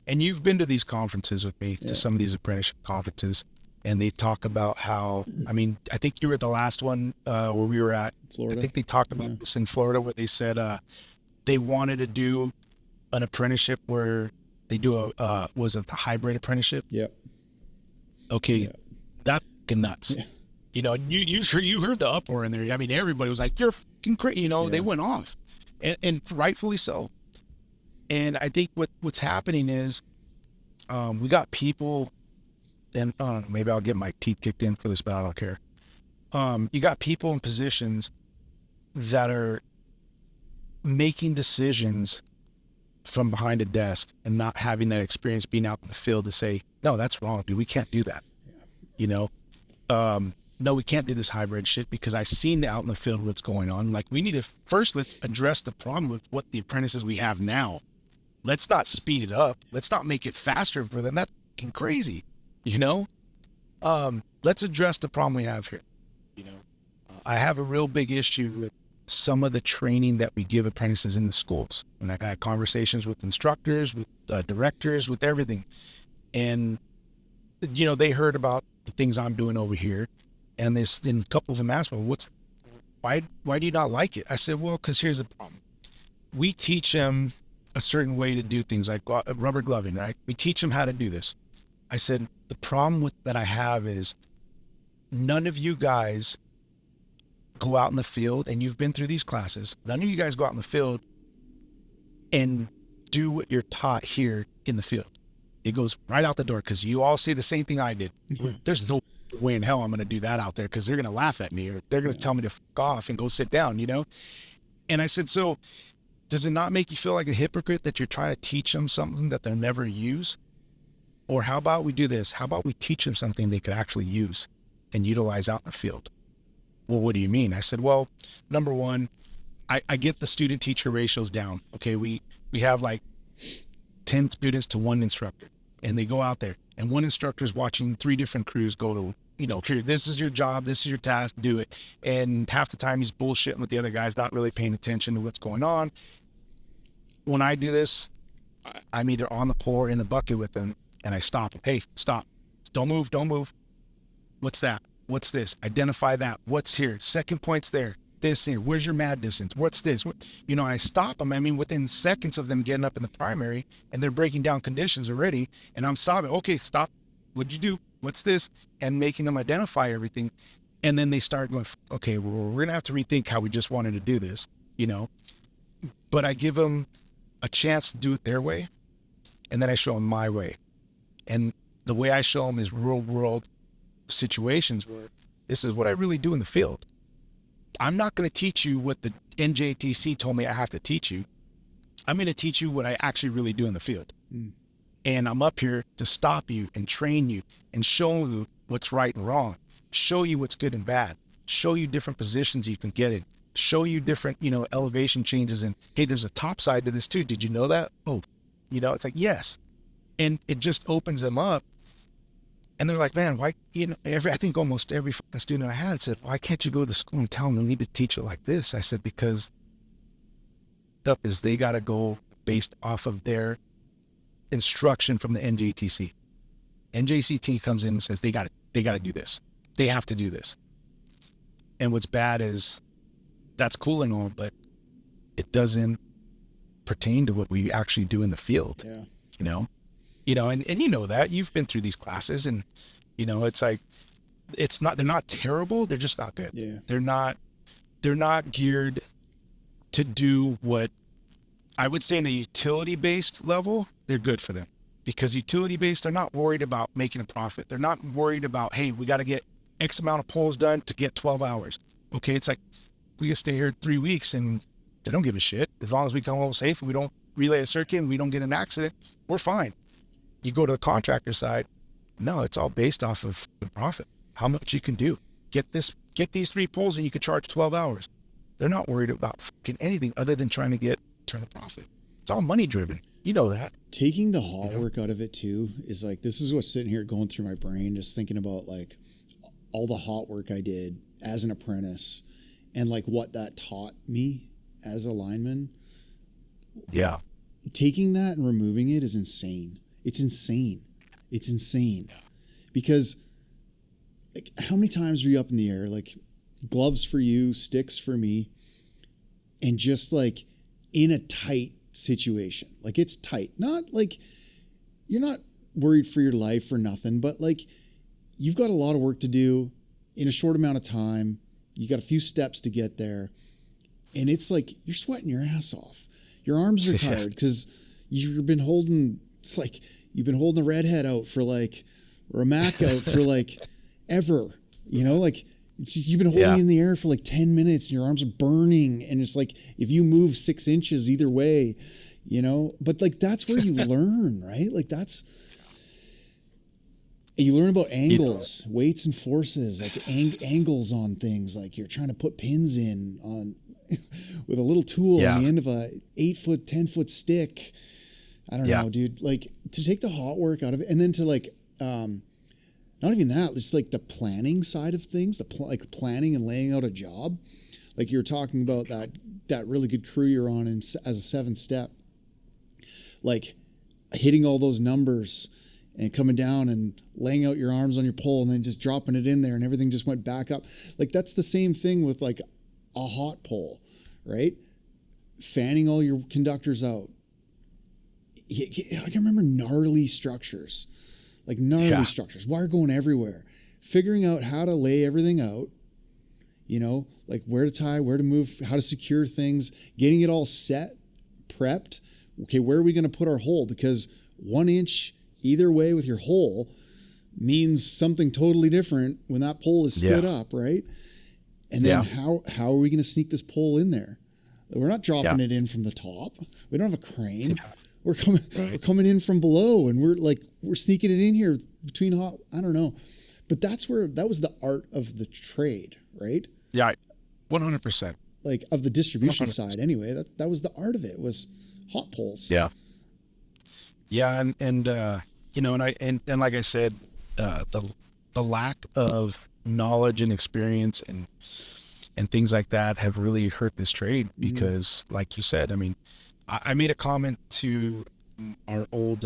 you've been to these conferences with me, to some of these apprenticeship conferences, and they talk about how, I mean, I think you were at the last one where we were at Florida. I think they talked about this in Florida, where they said they wanted to do an apprenticeship where they do was it the hybrid apprenticeship? Yep. Okay. Yep. That's fucking nuts. Yeah. You know, you heard the uproar in there. I mean, everybody was like, "You're fucking crazy." You know, they went off, and rightfully so. And I think what's happening is, we got people, and I don't know, maybe I'll get my teeth kicked in for this, but I don't care. You got people in positions that are making decisions from behind a desk and not having that experience being out in the field to say, "No, that's wrong, dude. We can't do that." Yeah. You know. No, we can't do this hybrid shit because I've seen out in the field what's going on. Like, we need to first, let's address the problem with what the apprentices we have now. Let's not speed it up. Let's not make it faster for them. That's fucking crazy, you know? Let's address the problem we have here. You know, I have a real big issue with some of the training that we give apprentices in the schools. And I've had conversations with instructors, with directors, with everything. And, you know, they heard about the things I'm doing over here. And a couple of them asked me, why do you not like it? I said, well, because here's the problem. We teach them a certain way to do things like rubber gloving, right? We teach them how to do this. I said, the problem that I have is none of you guys go out in the field, and you've been through these classes. None of you guys go out in the field and do what you're taught here in the field. It goes right out the door because you all say the same thing I did. There's no way in hell I'm going to do that out there because they're going to laugh at me or they're going to tell me to fuck off and go sit down, you know? And I said, so does it not make you feel like a hypocrite that you're trying to teach them something that they'll never use? Or how about we do this? How about we teach them something they could actually use and utilize out in the field? Well, what do you mean? I said, well, number one, I get the student teacher ratios down. Okay. We have like 10 students to one instructor, and they go out there and one instructor is watching 3 different crews go to, you know, here, this is your job, this is your task, do it. And half the time he's bullshitting with the other guys, not really paying attention to what's going on. When I do this, I'm either on the pole or in the bucket with them, and I stop them. Hey, stop. Don't move. What's that? What's this? Identify that. What's here? Second point's there. This here. Where's your mad distance? What's this? You know, I stop them. I mean, within seconds of them getting up in the primary, and they're breaking down conditions already, and I'm stopping. Okay, stop. What'd you do? What's this? And making them identify everything. And then they start going, okay, well, we're going to have to rethink how we just wanted to do this, you know? But I give them a chance to do it their way, and then I show them my way. And the way I show them is real world situations where this is what I really do in the field. I'm not going to teach you what the NJTC told me I have to teach you. I'm going to teach you what I actually really do in the field. And I'm up here to stop you and train you and show you what's right and wrong, show you what's good and bad, show you different positions you can get in, show you different, you know, elevation changes. And hey, there's a top side to this too. Did you know that? Oh, you know, it's like, yes. And it just opens them up. And they're like, man, why, you know, I think almost every fucking student I had said, why can't you go to the school and tell them they need to teach it like this? I said, because up is they got to go based off of their instruction from the NJTC. NJCT comes in and says they got to do this. They have to do this. And what's bad is that's cool and all, but it doesn't pertain to what we actually do in the field. Yeah. And you know that you've been through these classes, and it's like, they're not terrible. They're just not good. Yeah. They're not geared to do what I would say in a utility based level. They're good for them, because utility based, they're not worried about making a profit. They're not worried about, hey, we got to get X amount of poles done to get 12 hours. Okay. It's like, we can stay here 3 weeks and they don't give a shit. As long as we come home safe and we don't relay a circuit and we don't get an accident, we're fine. You go to the contractor side. No, it's all based off of the profit. How much you can do. Get these 3 poles and you could charge 12 hours. They're not worried about fucking anything other than trying to turn a profit. It's all money driven. You know that. Taking the hot work out of it too is like, this is what's sitting here going through my brain, just thinking about like all the hot work I did as an apprentice and like what that taught me as a lineman. Yeah. Taking that and removing it is insane. It's insane. Because like, how many times were you up in the air? Like, gloves for you, sticks for me, and just like in a tight situation. Like, it's tight. Not like you're not worried for your life or nothing, but like you've got a lot of work to do in a short amount of time. You got a few steps to get there. And it's like you're sweating your ass off. Your arms are tired because you've been holding the redhead out for like, or a Mac out for like ever, like you've been holding in the air for like 10 minutes and your arms are burning. And it's like, if you move 6 inches either way, but like, that's where you learn, right? Like you learn about angles, weights and forces, like angles on things. Like you're trying to put pins in on with a little tool on the end of a 8-foot, 10-foot stick. I don't know, dude. Like, to take the hot work out of it, and then to like, not even that, it's like the planning side of things, like planning and laying out a job. Like you're talking about that really good crew you're on as a 7th step, like hitting all those numbers and coming down and laying out your arms on your pole and then just dropping it in there and everything just went back up. Like, that's the same thing with like a hot pole, right? Fanning all your conductors out. I can remember gnarly structures, wire going everywhere, figuring out how to lay everything out, like where to tie, where to move, how to secure things, getting it all set, prepped. Okay, where are we going to put our hole? Because 1 inch either way with your hole means something totally different when that pole is stood up, right? And then how are we going to sneak this pole in there? We're not dropping it in from the top. We don't have a crane. We're coming in from below, and we're sneaking it in here between hot. I don't know, but that was the art of the trade, right? Yeah, 100%. Like, of the distribution 100%. Side, anyway. That was the art of it, was hot poles. Yeah. Yeah, and like I said, the lack of knowledge and experience and things like that have really hurt this trade, because like you said, I mean, I made a comment to our old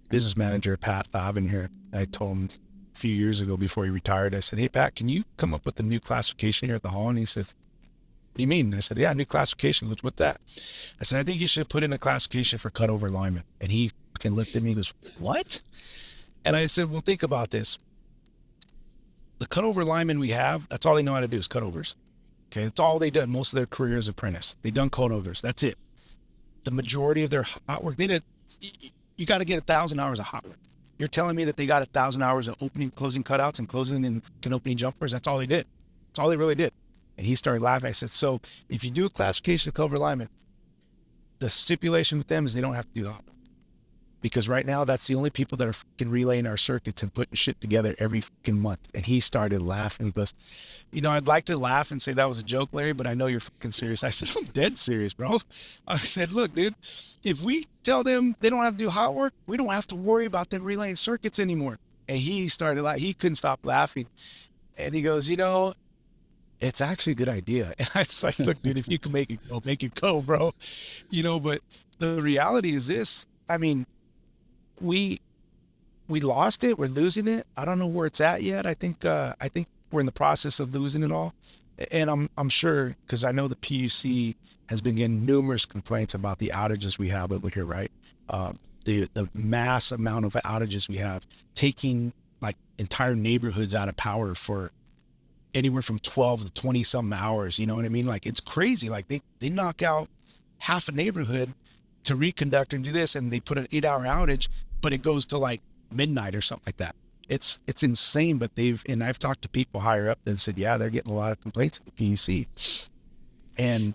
business manager, Pat Thavin here. I told him a few years ago before he retired, I said, "Hey Pat, can you come up with a new classification here at the hall?" And he said, "What do you mean?" I said, "Yeah, new classification." What's that? I said, "I think you should put in a classification for cutover linemen." And he fucking looked at me and goes, "What?" And I said, "Well, think about this. The cutover linemen we have, that's all they know how to do is cutovers. Okay, that's all they done most of their career as apprentice. They done cutovers. That's it. The majority of their hot work, you got to get 1,000 hours of hot work. You're telling me that they got 1,000 hours of opening, closing cutouts and closing and opening jumpers? That's all they did. That's all they really did." And he started laughing. I said, "So if you do a classification of cutover linemen, the stipulation with them is they don't have to do the hot work. Because right now, that's the only people that are fucking relaying our circuits and putting shit together every fucking month." And he started laughing. He goes, "I'd like to laugh and say that was a joke, Larry, but I know you're fucking serious." I said, "I'm dead serious, bro." I said, "Look, dude, if we tell them they don't have to do hot work, we don't have to worry about them relaying circuits anymore." And he started laughing. He couldn't stop laughing. And he goes, "It's actually a good idea." And I was like, "Look, dude, if you can make it go, bro." But the reality is this. I mean, we lost it. We're losing it. I don't know where it's at yet. I think we're in the process of losing it all. And I'm sure, because I know the PUC has been getting numerous complaints about the outages we have over here, right? The mass amount of outages we have, taking like entire neighborhoods out of power for anywhere from 12 to 20 some hours. You know what I mean? Like, it's crazy. Like they knock out half a neighborhood to reconduct and do this, and they put an 8-hour outage, but it goes to like midnight or something like that. It's insane. But I've talked to people higher up that said, yeah, they're getting a lot of complaints at the PUC. And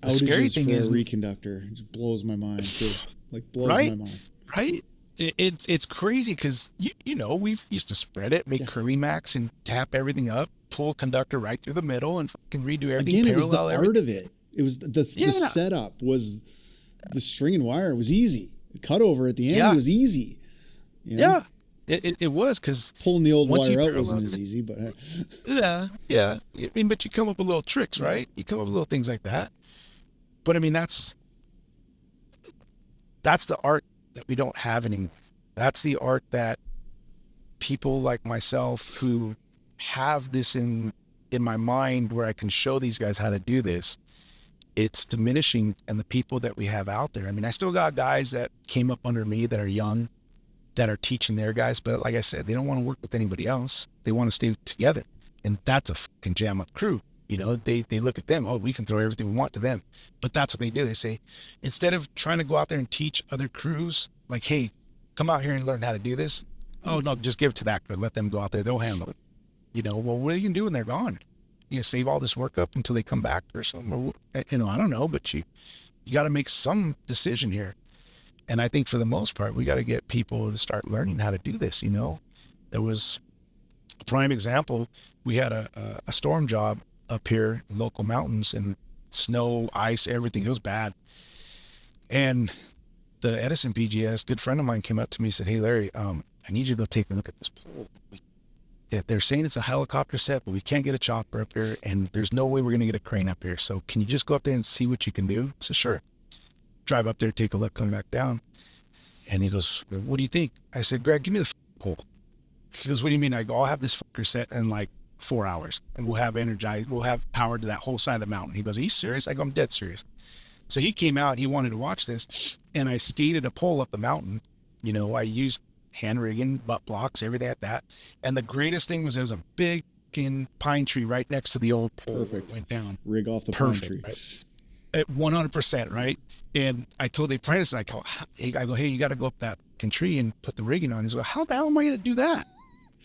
the scary thing is, a reconductor, it just blows my mind too. Like, blows right? my mind. Right? It's crazy, because you know, we've used to spread it, make curly max and tap everything up, pull a conductor right through the middle, and fucking redo everything. Again, it was the art of it. It was the setup was the string and wire was easy. The cutover at the end was easy. You know? Yeah, it was, because pulling the old wire out wasn't as easy, but yeah. I mean, but you come up with little tricks, right? You come up with little things like that. But I mean, that's the art that we don't have anymore. That's the art that people like myself, who have this in my mind where I can show these guys how to do this, it's diminishing. And the people that we have out there, I mean, I still got guys that came up under me that are young, that are teaching their guys, but like I said, they don't want to work with anybody else. They want to stay together, and that's a fucking jam up crew. You know, they look at them, oh, we can throw everything we want to them. But that's what they do. They say, instead of trying to go out there and teach other crews, like, hey, come out here and learn how to do this. Oh, no, just give it to that crew. Let them go out there. They'll handle it. You know, well, what are you going to do when they're gone? You know, save all this work up until they come back or something? Or, you know, I don't know, but you got to make some decision here. And I think for the most part, we got to get people to start learning how to do this. You know, there was a prime example. We had a storm job up here in local mountains, and snow, ice, everything. It was bad. And the Edison PGS, good friend of mine, came up to me and said, hey, Larry, I need you to go take a look at this pole. They're saying it's a helicopter set, but we can't get a chopper up here, and there's no way we're going to get a crane up here. So can you just go up there and see what you can do? I said, sure. Drive up there, take a look, come back down. And he goes, what do you think? I said, Greg, give me the pole. He goes, what do you mean? I go, I'll have this fucker set in like 4 hours, and we'll have power to that whole side of the mountain. He goes, are you serious? I go, I'm dead serious. So he came out, he wanted to watch this, and I skated a pole up the mountain. You know, I used hand rigging, butt blocks, everything like that. And the greatest thing was there was a big pine tree right next to the old pole. Perfect. That went down. Rig off the pine tree. Right? At 100%, right? And I told the apprentice, I go, hey, you got to go up that tree and put the rigging on. He's like, how the hell am I going to do that?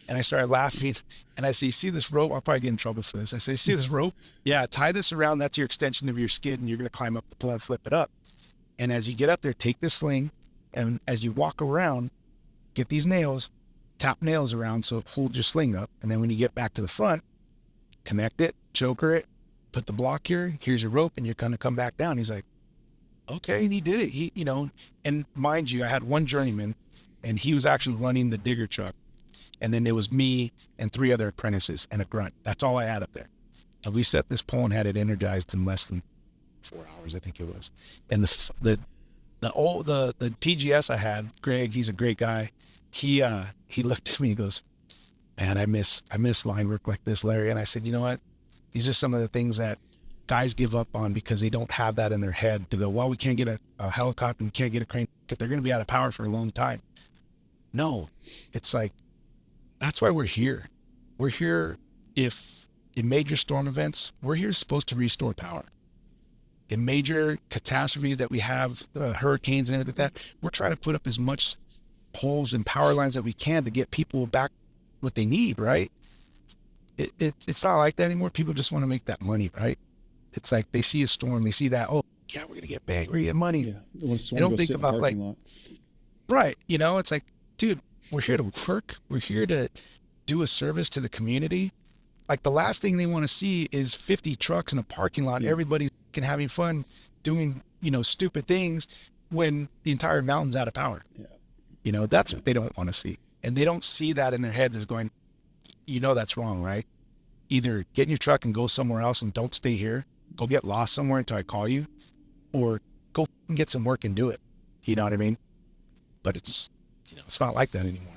And I started laughing, and I say, see this rope? I'll probably get in trouble for this. I say, see this rope? Yeah, tie this around. That's your extension of your skid, and you're going to climb up the pole and flip it up. And as you get up there, take this sling, and as you walk around, get these nails, tap nails around so it holds your sling up. And then when you get back to the front, connect it, choker it, put the block here, here's your rope, and you're going to come back down. He's like, okay. And he did it. He, you know, and mind you, I had one journeyman, and he was actually running the digger truck. And then there was me and 3 other apprentices and a grunt. That's all I had up there. And we set this pole and had it energized in less than 4 hours, I think it was. And the PGS I had, Greg, he's a great guy. He looked at me and goes, man, I miss line work like this, Larry. And I said, you know what? These are some of the things that guys give up on because they don't have that in their head to go, well, we can't get a helicopter, we can't get a crane because they're going to be out of power for a long time. No, it's like, that's why we're here. We're here if in major storm events, we're here supposed to restore power. In major catastrophes that we have, hurricanes and everything like that, we're trying to put up as much poles and power lines that we can to get people back what they need, right? It's not like that anymore. People just want to make that money, right? It's like they see a storm, they see that, oh, yeah, we're going to get bagged, we're going to get money. Yeah. They don't think about like, right, you know, it's like, dude, we're here to work. We're here to do a service to the community. Like the last thing they want to see is 50 trucks in a parking lot. Yeah. Everybody's having fun doing, you know, stupid things when the entire mountain's out of power. Yeah. You know, that's what they don't want to see. And they don't see that in their heads as going, you know, that's wrong, right? Either get in your truck and go somewhere else and don't stay here. Go get lost somewhere until I call you, or go and get some work and do it. You know what I mean? But it's, it's not like that anymore.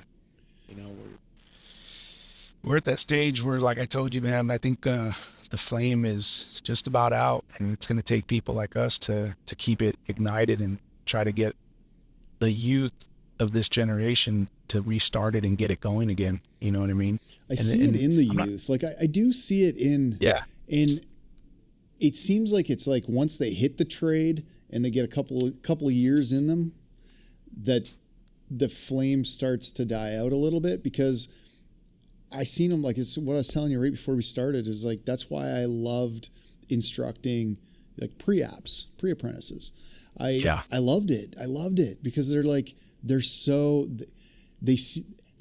We're at that stage where, like I told you, man, I think the flame is just about out, and it's going to take people like us to keep it ignited and try to get the youth of this generation to restart it and get it going again. You know what I mean? I see it in the youth. Like I do see it in it seems like it's like once they hit the trade and they get a couple of years in them, that the flame starts to die out a little bit, because I seen them, like it's what I was telling you right before we started, is like, that's why I loved instructing like pre-apprentices. I loved it. I loved it because they're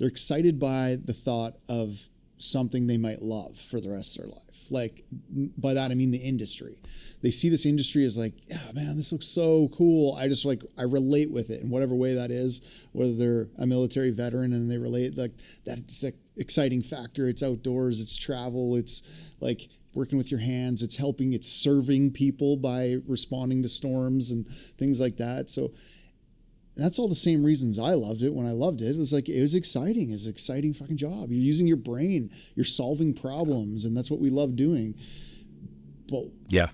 excited by the thought of something they might love for the rest of their life. Like by that, I mean the industry. They see this industry as like, yeah, man, this looks so cool. I relate with it in whatever way that is, whether they're a military veteran and they relate like that. It's like exciting factor. It's outdoors, it's travel. It's like working with your hands. It's helping, it's serving people by responding to storms and things like that. So that's all the same reasons I loved it when I loved it. It was like, it was exciting. It's an exciting fucking job. You're using your brain, you're solving problems, and that's what we love doing. But yeah.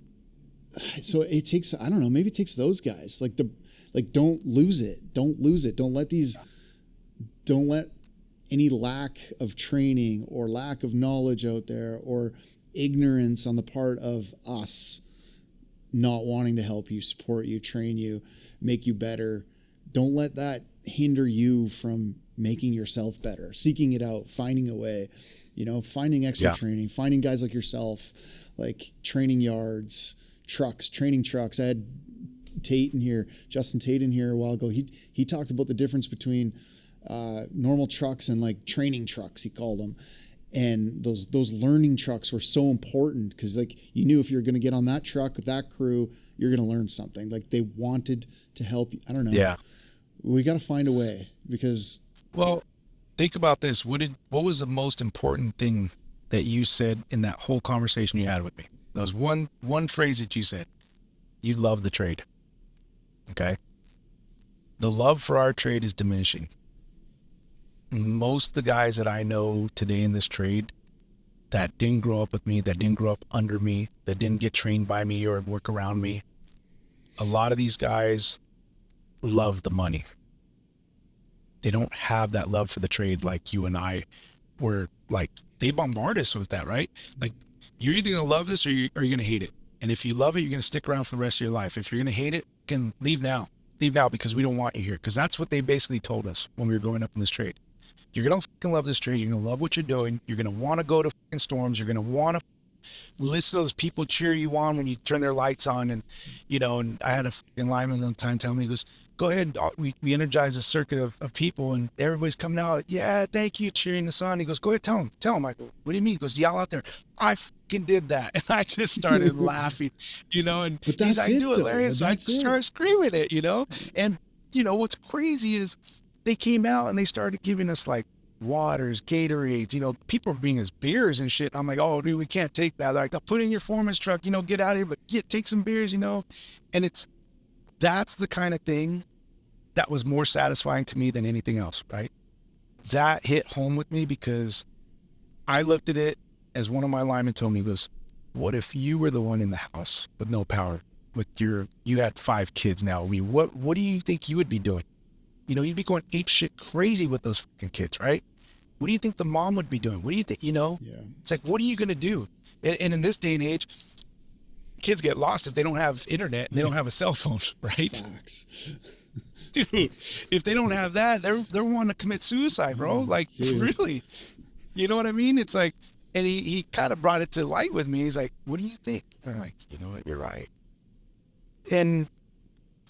So it takes, I don't know, maybe it takes those guys don't lose it. Don't lose it. Don't let any lack of training or lack of knowledge out there or ignorance on the part of us not wanting to help you, support you, train you, make you better. Don't let that hinder you from making yourself better, seeking it out, finding a way, finding extra training, finding guys like yourself, like training yards, training trucks. I had Justin Tate in here a while ago. He talked about the difference between normal trucks and like training trucks, he called them. And those learning trucks were so important because like you knew if you're going to get on that truck with that crew, you're going to learn something. Like they wanted to help you. I don't know. Yeah. We got to find a way because. Well, think about this. What was the most important thing that you said in that whole conversation you had with me? That was one phrase that you said. You love the trade. Okay. The love for our trade is diminishing. Most of the guys that I know today in this trade that didn't grow up with me, that didn't grow up under me, that didn't get trained by me or work around me, a lot of these guys love the money. They don't have that love for the trade like you and I were. Like, they bombard us with that, right? Like, you're either going to love this or you're going to hate it. And if you love it, you're going to stick around for the rest of your life. If you're going to hate it, you can leave now. Leave now because we don't want you here. Because that's what they basically told us when we were growing up in this trade. You're going to fucking love this trade. You're going to love what you're doing. You're going to want to go to fucking storms. You're going to want to listen to those people cheer you on when you turn their lights on. And, and I had a fucking lineman one time tell me, he goes, go ahead. We energize a circuit of people and everybody's coming out. Yeah, thank you. Cheering us on. He goes, go ahead. Tell him. I go, what do you mean? He goes, yell out there. I fucking did that. And I just started laughing, and he's like, do it, Larry. And so I started screaming it, and what's crazy is they came out and they started giving us like waters, Gatorades, people were bringing us beers and shit. I'm like, oh dude, we can't take that. Like, I'll put in your foreman's truck, get out of here, but take some beers, and that's the kind of thing that was more satisfying to me than anything else, right? That hit home with me because I looked at it as one of my linemen told me, was, what if you were the one in the house with no power, you had 5 kids now? I mean, what do you think you would be doing? You'd be going ape shit crazy with those fucking kids, right? What do you think the mom would be doing? What do you think, Yeah. It's like, what are you going to do? And in this day and age, kids get lost if they don't have internet and they don't have a cell phone, right? Facts. Dude, if they don't have that, they're wanting to commit suicide, bro. Like, dude. Really? You know what I mean? It's like, and he kind of brought it to light with me. He's like, what do you think? And I'm like, you know what? You're right. And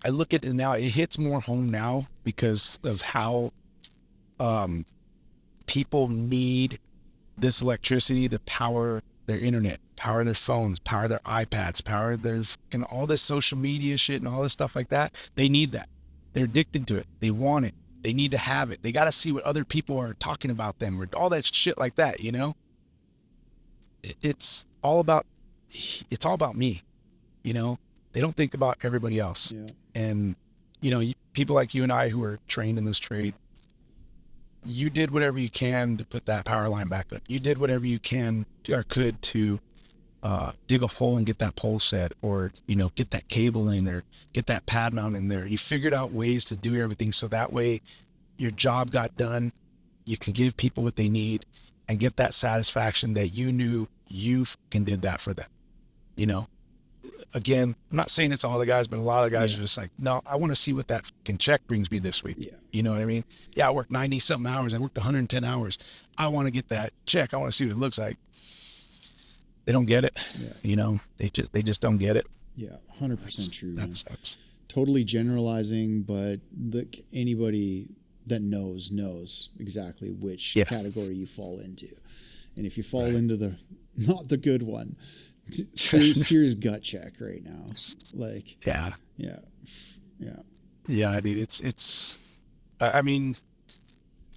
I look at it now, it hits more home now because of how people need this electricity to power their internet, power their phones, power their iPads, power their and all this social media shit and all this stuff like that. They need that. They're addicted to it. They want it. They need to have it. They got to see what other people are talking about them or all that shit like that, It's all about me, They don't think about everybody else. Yeah. And, people like you and I who are trained in this trade, you did whatever you can to put that power line back up. You did whatever you can or could to dig a hole and get that pole set, or, get that cable in, or get that pad mount in there. You figured out ways to do everything so that way your job got done. You can give people what they need and get that satisfaction that you knew you fucking did that for them. Again, I'm not saying it's all the guys, but a lot of guys are just like, no, I want to see what that fucking check brings me this week. Yeah. You know what I mean? Yeah, I worked 90 something hours. I worked 110 hours. I want to get that check. I want to see what it looks like. They don't get it. Yeah. They just don't get it. Yeah. 100% true. That sucks. Totally generalizing, but anybody that knows exactly which category you fall into. And if you fall into not the good one, serious gut check right now. Yeah, dude, I mean,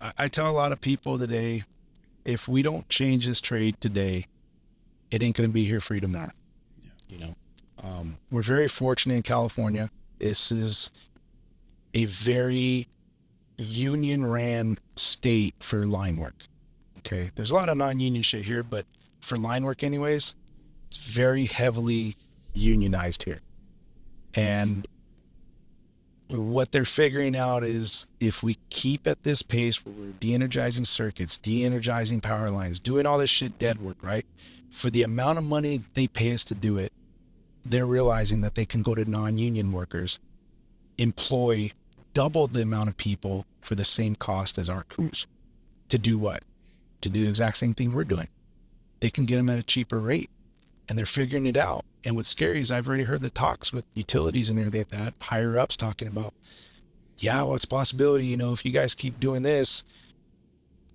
I tell a lot of people today, if we don't change this trade today, it ain't going to be here for you tomorrow. We're very fortunate in California. This is a very union ran state for line work. Okay. There's a lot of non-union shit here, but for line work anyways, it's very heavily unionized here. And what they're figuring out is if we keep at this pace where we're de-energizing circuits, de-energizing power lines, doing all this shit dead work, right? For the amount of money they pay us to do it, they're realizing that they can go to non-union workers, employ double the amount of people for the same cost as our crews. To do what? To do the exact same thing we're doing. They can get them at a cheaper rate, and they're figuring it out. And what's scary is I've already heard the talks with utilities and everything like that, higher ups talking about, it's a possibility, if you guys keep doing this,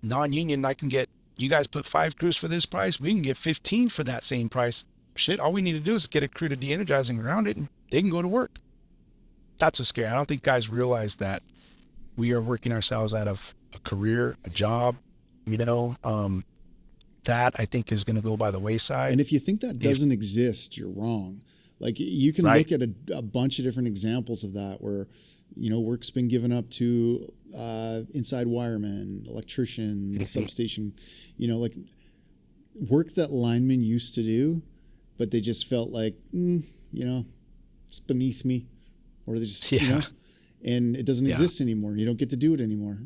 non-union, I can get, you guys put 5 crews for this price, we can get 15 for that same price. Shit, all we need to do is get a crew to de-energizing around it and they can go to work. That's what's scary. I don't think guys realize that we are working ourselves out of a career, a job, that I think is going to go by the wayside. And if you think that doesn't exist, you're wrong. Like you can look at a bunch of different examples of that where, work's been given up to inside wiremen, electricians, substation, like work that linemen used to do, but they just felt like, it's beneath me, or they just, and it doesn't exist anymore. You don't get to do it anymore.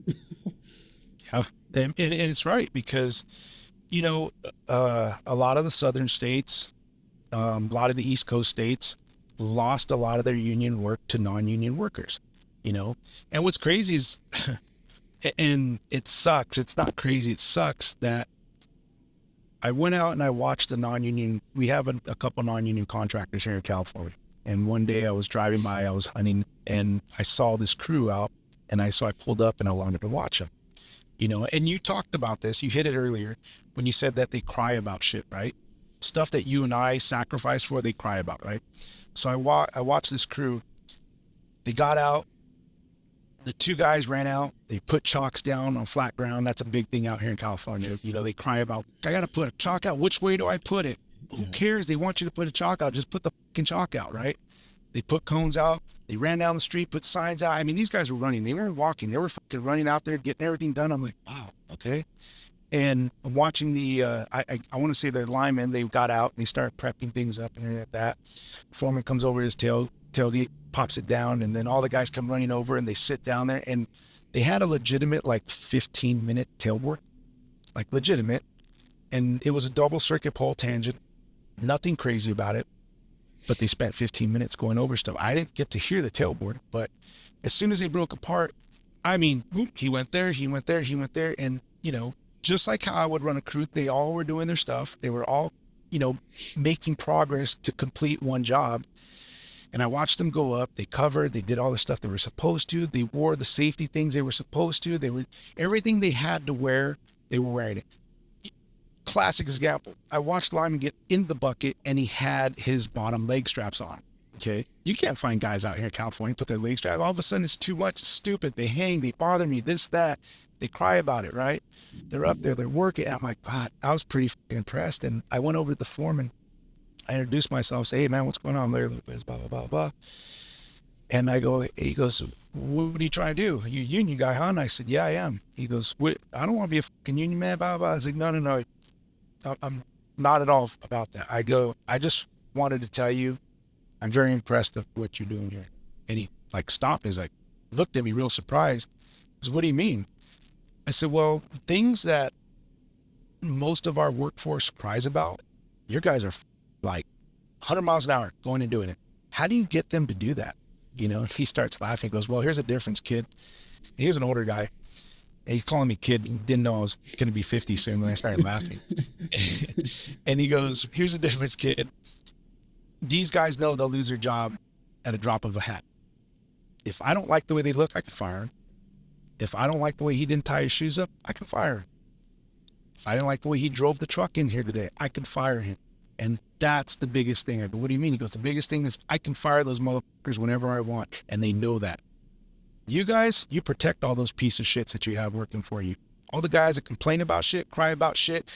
And it's right because, a lot of the southern states, a lot of the East Coast states lost a lot of their union work to non-union workers, and what's crazy is, and it sucks. It's not crazy. It sucks that I went out and I watched the non-union. We have a couple non-union contractors here in California. And one day I was driving by, I was hunting, and I saw this crew out, and I pulled up and I wanted to watch them. And you talked about this, you hit it earlier when you said that they cry about shit, right? Stuff that you and I sacrifice for, they cry about, right? So I watched this crew. They got out. The 2 guys ran out. They put chocks down on flat ground. That's a big thing out here in California. They cry about, I got to put a chalk out. Which way do I put it? Who cares? They want you to put a chalk out. Just put the fucking chalk out, right? They put cones out. They ran down the street, put signs out. I mean, these guys were running. They weren't walking. They were fucking running out there, getting everything done. I'm like, wow, okay. And I'm watching I want to say their linemen, they got out and they started prepping things up and everything like that. Foreman comes over his tailgate, pops it down, and then all the guys come running over and they sit down there, and they had a legitimate 15-minute tailboard, legitimate. And it was a double circuit pole tangent, nothing crazy about it, but they spent 15 minutes going over stuff. I didn't get to hear the tailboard, but as soon as they broke apart, I mean, whoop, he went there, and just like how I would run a crew, they all were doing their stuff. They were all, making progress to complete one job. And I watched them go up. They covered. They did all the stuff they were supposed to. They wore the safety things they were supposed to. Everything they had to wear, they were wearing it. Classic example. I watched lineman get in the bucket and he had his bottom leg straps on. Okay. You can't find guys out here in California put their leg strap. All of a sudden it's too much. It's stupid. They hang, they bother me, this, that. They cry about it, right? They're up there, they're working. I'm like, God, I was pretty impressed. And I went over to the foreman. I introduced myself, say, hey man, what's going on? Larry Lopez, blah, blah, blah, blah. And he goes, what are you trying to do? You a union guy, huh? And I said, yeah, I am. He goes, what? I don't want to be a fucking union man, blah, blah, blah. I was like, no. I'm not at all about that. I go, I just wanted to tell you, I'm very impressed with what you're doing here. And he like stopped. He's like, looked at me real surprised. He goes, what do you mean? I said, well, things that most of our workforce cries about, your guys are like 100 miles an hour going and doing it. How do you get them to do that? You know, he starts laughing. He goes, well, here's a difference, kid. And he was an older guy. And he's calling me kid. He didn't know I was going to be 50 soon when I started laughing. And he goes, here's the difference, kid. These guys know they'll lose their job at a drop of a hat. If I don't like the way they look, I can fire him. If I don't like the way he didn't tie his shoes up, I can fire him. If I didn't like the way he drove the truck in here today, I could fire him. And that's the biggest thing. I go, what do you mean? He goes, the biggest thing is I can fire those motherfuckers whenever I want. And they know that. You guys, you protect all those piece of shits that you have working for you. All the guys that complain about shit, cry about shit,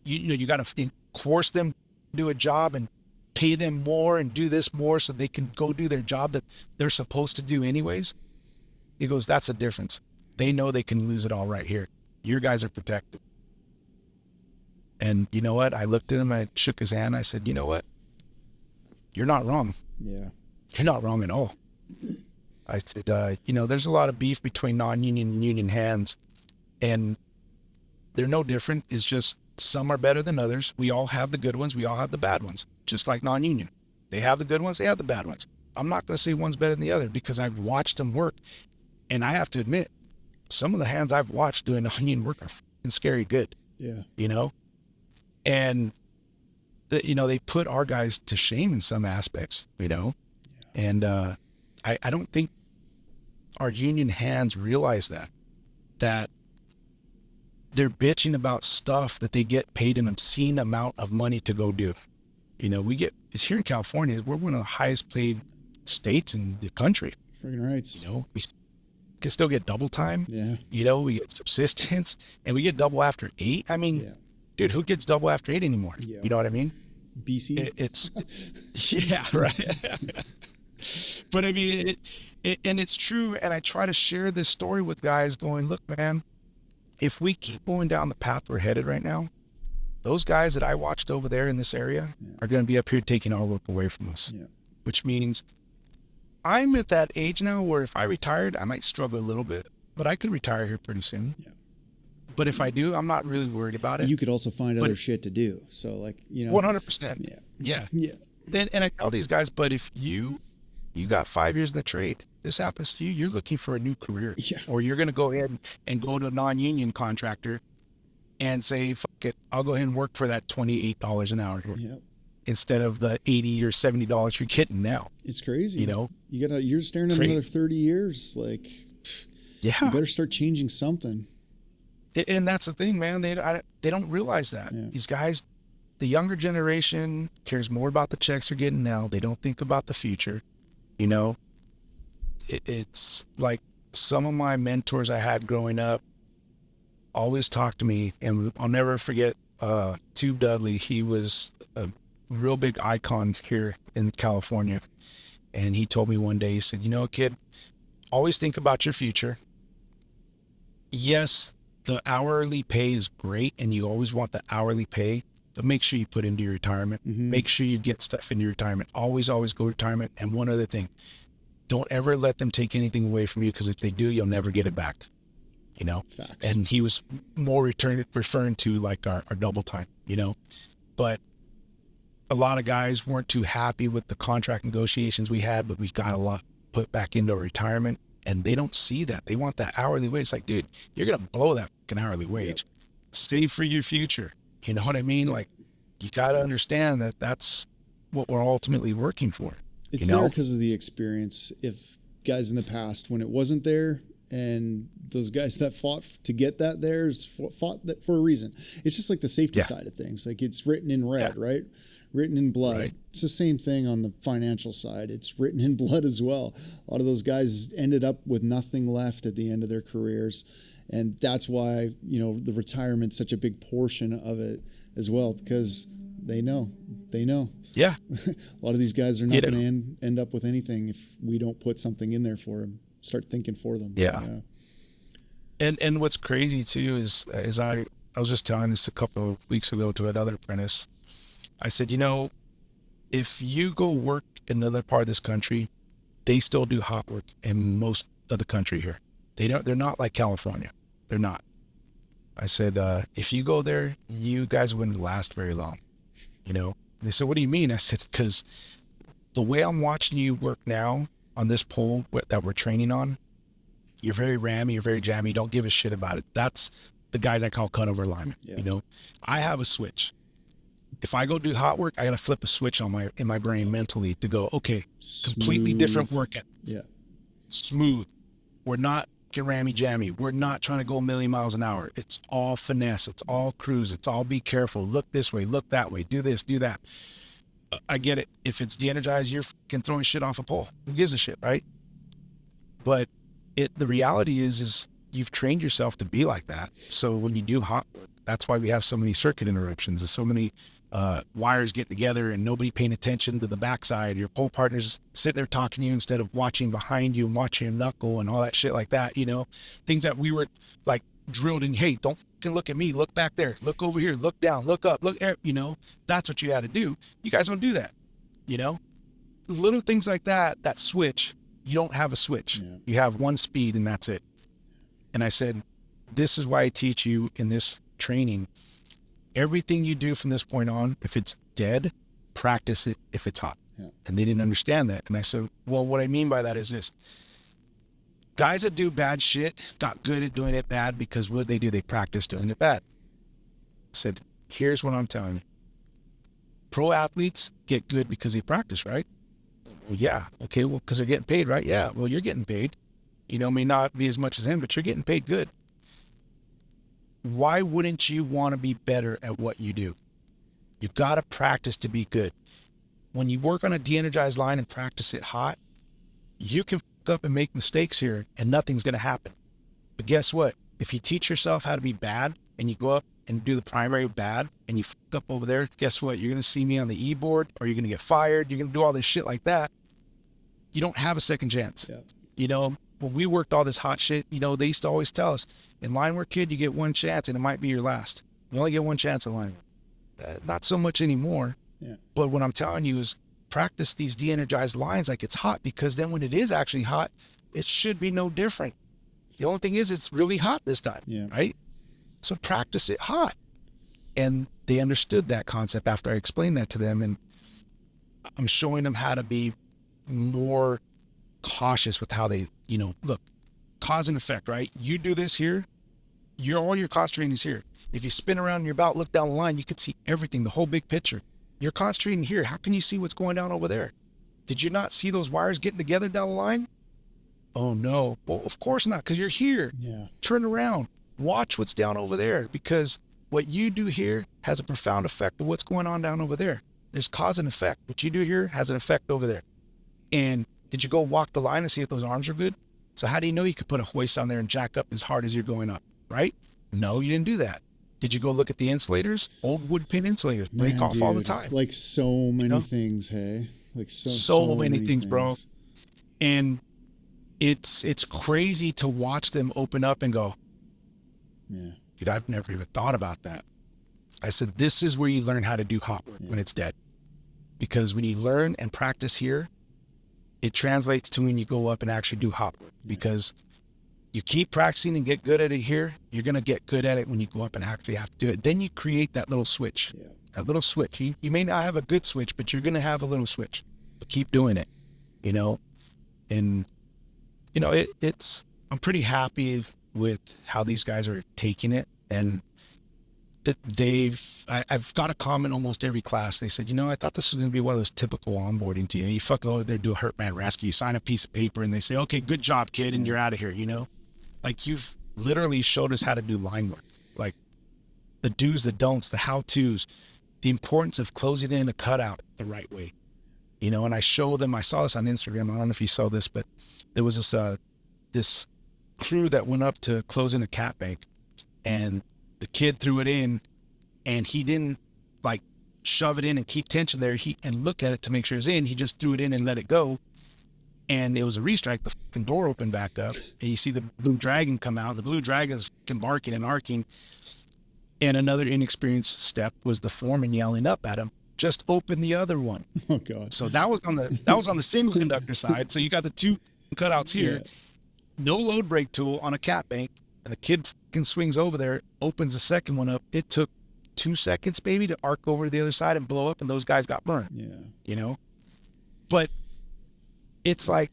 you got to force them to do a job and pay them more and do this more so they can go do their job that they're supposed to do anyways. He goes, that's the difference. They know they can lose it all right here. Your guys are protected. And you know what? I looked at him, I shook his hand. I said, you know what? You're not wrong. Yeah. You're not wrong at all. I said, there's a lot of beef between non-union and union hands, and they're no different. It's just some are better than others. We all have the good ones. We all have the bad ones, just like non-union. They have the good ones. They have the bad ones. I'm not going to say one's better than the other because I've watched them work. And I have to admit, some of the hands I've watched doing non-union work are fucking scary good. Yeah. And, they put our guys to shame in some aspects, Yeah. And I don't think our union hands realize that they're bitching about stuff that they get paid an obscene amount of money to go do. It's here in California, we're one of the highest paid states in the country. Friggin' rights. We can still get double time. Yeah. We get subsistence and we get double after 8. I mean, dude, who gets double after 8 anymore? Yeah. You know what I mean? BC. Yeah, right. But I mean, and it's true. And I try to share this story with guys going, look, man, if we keep going down the path we're headed right now, those guys that I watched over there in this area are going to be up here taking our work away from us, which means I'm at that age now where if I retired, I might struggle a little bit, but I could retire here pretty soon. Yeah. But if I do, I'm not really worried about it. You could also find other shit to do. So 100%. Yeah. And I tell these guys, but if you got 5 years in the trade, this happens to you, you're looking for a new career. Yeah. Or you're going to go ahead and go to a non-union contractor and say, fuck it, I'll go ahead and work for that $28 an hour instead of the $80 or $70 you're getting now. It's crazy. You're staring at another 30 years. You better start changing something. And that's the thing, man. They don't realize that. Yeah. These guys, the younger generation cares more about the checks they're getting now. They don't think about the future. It's like some of my mentors I had growing up always talked to me, and I'll never forget Tube Dudley. He was a real big icon here in California. And he told me one day, he said, kid, always think about your future. Yes, the hourly pay is great and you always want the hourly pay, but make sure you put into your retirement. Mm-hmm. Make sure you get stuff into your retirement. Always go retirement. And one other thing, don't ever let them take anything away from you, because if they do, you'll never get it back. Facts. And he was more referring to like our double time, but a lot of guys weren't too happy with the contract negotiations we had, but we got a lot put back into retirement, and they don't see that. They want that hourly wage. It's like, dude, you're going to blow that fucking hourly wage. Save for your future. You know what I mean? Like, you got to understand that that's what we're ultimately working for. It's there because of the experience. If guys in the past, when it wasn't there, and those guys that fought to get that there fought that for a reason. It's just like the safety side of things. Like, it's written in red, right? Written in blood. Right. It's the same thing on the financial side. It's written in blood as well. A lot of those guys ended up with nothing left at the end of their careers. And that's why, the retirement's such a big portion of it as well, because They know. Yeah. A lot of these guys are not going to end up with anything if we don't put something in there for them. Start thinking for them. Yeah. So, And what's crazy too is I was just telling this a couple of weeks ago to another apprentice. I said, if you go work in another part of this country, they still do hot work in most of the country here. They're not like California. They're not. I said, if you go there, you guys wouldn't last very long. They said, what do you mean? I said, because the way I'm watching you work now on this pole that we're training on, you're very rammy, you're very jammy, don't give a shit about it. That's the guys I call cutover linemen. Yeah. I have a switch. If I go do hot work, I got to flip a switch in my brain mentally to go, okay, completely different work. Yeah. Smooth. We're not rammy jammy. We're not trying to go a million miles an hour. It's all finesse. It's all cruise. It's all be careful. Look this way, look that way, do this, do that. I get it. If it's de-energized, you're fucking throwing shit off a pole. Who gives a shit, right? But the reality is you've trained yourself to be like that. So when you do hot work, that's why we have so many circuit interruptions and so many wires getting together and nobody paying attention to the backside. Your pole partner's sitting there talking to you instead of watching behind you and watching your knuckle and all that shit like that. Things that we were like drilled in. Hey, don't fucking look at me. Look back there. Look over here. Look down. Look up. Look. That's what you had to do. You guys don't do that. Little things like that. That switch. You don't have a switch. Yeah. You have one speed and that's it. And I said, this is why I teach you in this training. Everything you do from this point on, if it's dead, practice it if it's hot. Yeah. And they didn't understand that. And I said, well, what I mean by that is this. Guys that do bad shit got good at doing it bad because what they do, they practice doing it bad. I said, here's what I'm telling you. Pro athletes get good because they practice, right? Well, yeah. Okay, well, because they're getting paid, right? Yeah, well, you're getting paid. May not be as much as him, but you're getting paid good. Why wouldn't you want to be better at what you do? You got to practice to be good. When you work on a de-energized line and practice it hot, you can fuck up and make mistakes here and nothing's going to happen. But guess what? If you teach yourself how to be bad and you go up and do the primary bad and you fuck up over there, guess what? You're going to see me on the e-board or you're going to get fired. You're going to do all this shit like that. You don't have a second chance. Yeah. When we worked all this hot shit, they used to always tell us, in line work, kid, you get one chance and it might be your last. You only get one chance in line work. Not so much anymore. Yeah. But what I'm telling you is practice these de-energized lines like it's hot, because then when it is actually hot, it should be no different. The only thing is it's really hot this time, right? So practice it hot. And they understood that concept after I explained that to them. And I'm showing them how to be more cautious with how they, look, cause and effect, right? You do this here, all your concentrating is here. If you spin around in your belt, look down the line, you could see everything, the whole big picture. You're concentrating here. How can you see what's going down over there? Did you not see those wires getting together down the line? Oh no. Well, of course not, because you're here. Yeah. Turn around, watch what's down over there, because what you do here has a profound effect of what's going on down over there. There's cause and effect. What you do here has an effect over there. And did you go walk the line and see if those arms are good? So how do you know you could put a hoist on there and jack up as hard as you're going up, right? No, you didn't do that. Did you go look at the insulators? Old wood pin insulators break off all the time. Like so many things, hey? Like so many things, bro. And it's crazy to watch them open up and go, yeah, dude, I've never even thought about that. I said, this is where you learn how to do hot work when it's dead. Because when you learn and practice here, it translates to when you go up and actually do hot work. Because you keep practicing and get good at it here, you're going to get good at it when you go up and actually have to do it. Then you create that little switch, that little switch. You may not have a good switch, but you're going to have a little switch. But keep doing it, And, I'm pretty happy with how these guys are taking it. And I've got a comment almost every class. They said, I thought this was going to be one of those typical onboarding to you fuck over there, do a hurt man rescue, you sign a piece of paper and they say, okay, good job, kid. And you're out of here, like you've literally showed us how to do line work, like the do's, the don'ts, the how-tos, the importance of closing in a cutout the right way, and I show them, I saw this on Instagram. I don't know if you saw this, but there was this crew that went up to close in a cat bank and the kid threw it in and he didn't shove it in and keep tension there and look at it to make sure it's in. He just threw it in and let it go. And it was a restrike. The fucking door opened back up, and you see the blue dragon come out. The blue dragon's fucking barking and arcing. And another inexperienced step was the foreman yelling up at him, "Just open the other one." Oh God. So that was on the single conductor side. So you got the two cutouts here. Yeah. No load brake tool on a cat bank, and the kid fucking swings over there, opens the second one up. It took 2 seconds, baby, to arc over to the other side and blow up, and those guys got burned. Yeah. You know? But it's like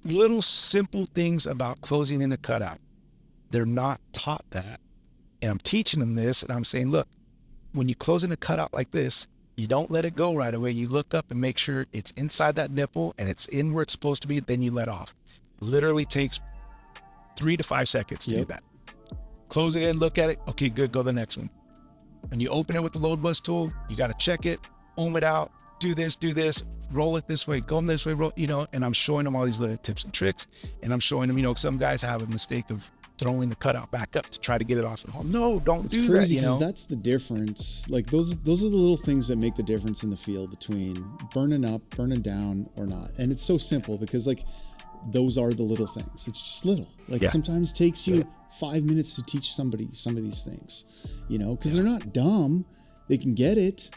little simple things about closing in a cutout. They're not taught that. And I'm teaching them this, and I'm saying, look, when you close in a cutout like this, you don't let it go right away. You look up and make sure it's inside that nipple and it's in where it's supposed to be. Then you let off. Literally takes 3 to 5 seconds to do that. Close it in, look at it. Okay, good. Go to the next one. And you open it with the load bus tool. You got to check it, ohm it out, do this, roll it this way, go this way, roll, and I'm showing them all these little tips and tricks. And I'm showing them, some guys have a mistake of throwing the cutout back up to try to get it off the home. No, don't do that. It's crazy because that's the difference. Like those are the little things that make the difference in the field between burning up, burning down, or not. And it's so simple because like those are the little things. It's just little. Like sometimes it takes you 5 minutes to teach somebody some of these things, because they're not dumb. They can get it.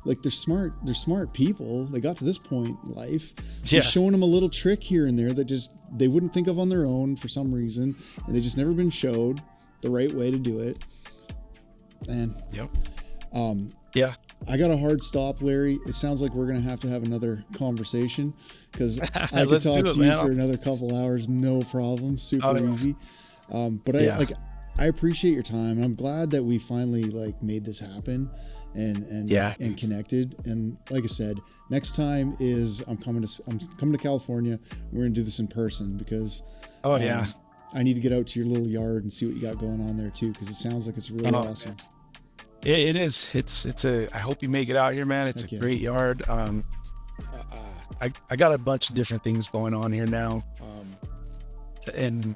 Like they're smart people. They got to this point in life. You're showing them a little trick here and there that just they wouldn't think of on their own for some reason, and they just never been showed the right way to do it. And I got a hard stop, Larry. It sounds like we're gonna have to have another conversation because I could talk to you for another couple hours, no problem, super easy. But I appreciate your time, and I'm glad that we finally made this happen and connected. And like I said, next time is I'm coming to California. We're gonna do this in person because I need to get out to your little yard and see what you got going on there too, because it sounds like it's really awesome. It is. I hope you make it out here, man. It's a great yard. I got a bunch of different things going on here now, and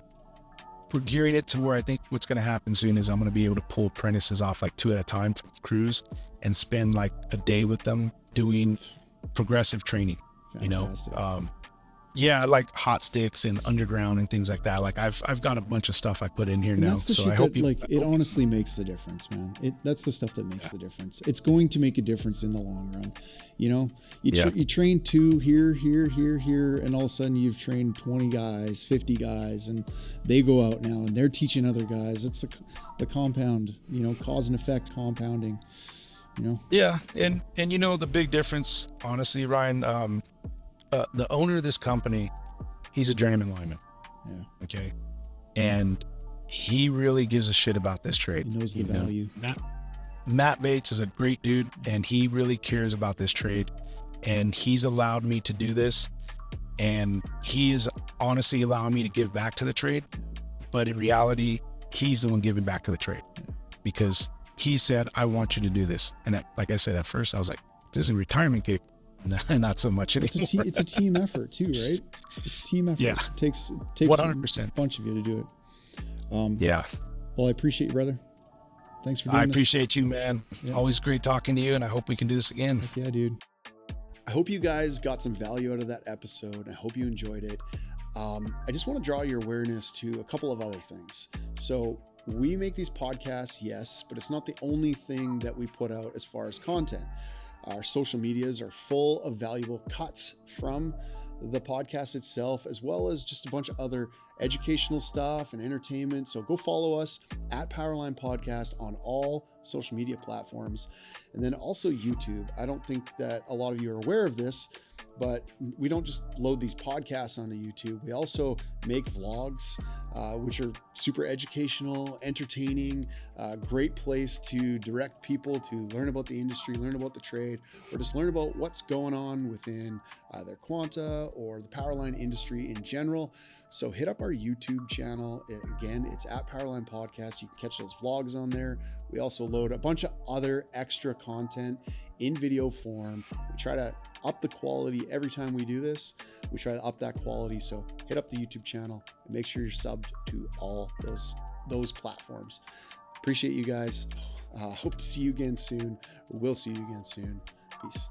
we're gearing it to where I think what's going to happen soon is I'm going to be able to pull apprentices off 2 at a time from crews and spend a day with them doing progressive training. Fantastic. Like hot sticks and underground and things like that. I've got a bunch of stuff I put in here and now. That's the shit that it honestly makes the difference, man. That's the stuff that makes the difference. It's going to make a difference in the long run. You train 2 here, and all of a sudden you've trained 20 guys, 50 guys, and they go out now and they're teaching other guys. It's the compound, cause and effect compounding, Yeah. And the big difference, honestly, Ryan, the owner of this company, he's a journeyman lineman. Yeah. Okay. And he really gives a shit about this trade. He knows the value. Matt Bates is a great dude, and he really cares about this trade. And he's allowed me to do this. And he is honestly allowing me to give back to the trade. But in reality, he's the one giving back to the trade because he said, I want you to do this. And like I said, at first I was like, this is a retirement gig. Not so much anymore. It's a team effort too, right? It's a team effort. Yeah. It takes 100%. a bunch of you to do it. Well, I appreciate you, brother. Thanks for doing this. I appreciate you, man. Yeah. Always great talking to you, and I hope we can do this again. Heck yeah, dude. I hope you guys got some value out of that episode. I hope you enjoyed it. I just want to draw your awareness to a couple of other things. So we make these podcasts, yes, but it's not the only thing that we put out as far as content. Our social medias are full of valuable cuts from the podcast itself, as well as just a bunch of other educational stuff and entertainment. So go follow us at Powerline Podcast on all social media platforms. And then also YouTube. I don't think that a lot of you are aware of this, but we don't just load these podcasts onto YouTube. We also make vlogs, which are super educational, entertaining, great place to direct people to learn about the industry, learn about the trade, or just learn about what's going on within either Quanta or the Powerline industry in general. So hit up our YouTube channel. Again, it's at Powerline Podcast. You can catch those vlogs on there. We also load a bunch of other extra content in video form. We try to up the quality every time we do this. We try to up that quality. So hit up the YouTube channel and make sure you're subbed to all those platforms. Appreciate you guys. Hope to see you again soon. We'll see you again soon. Peace.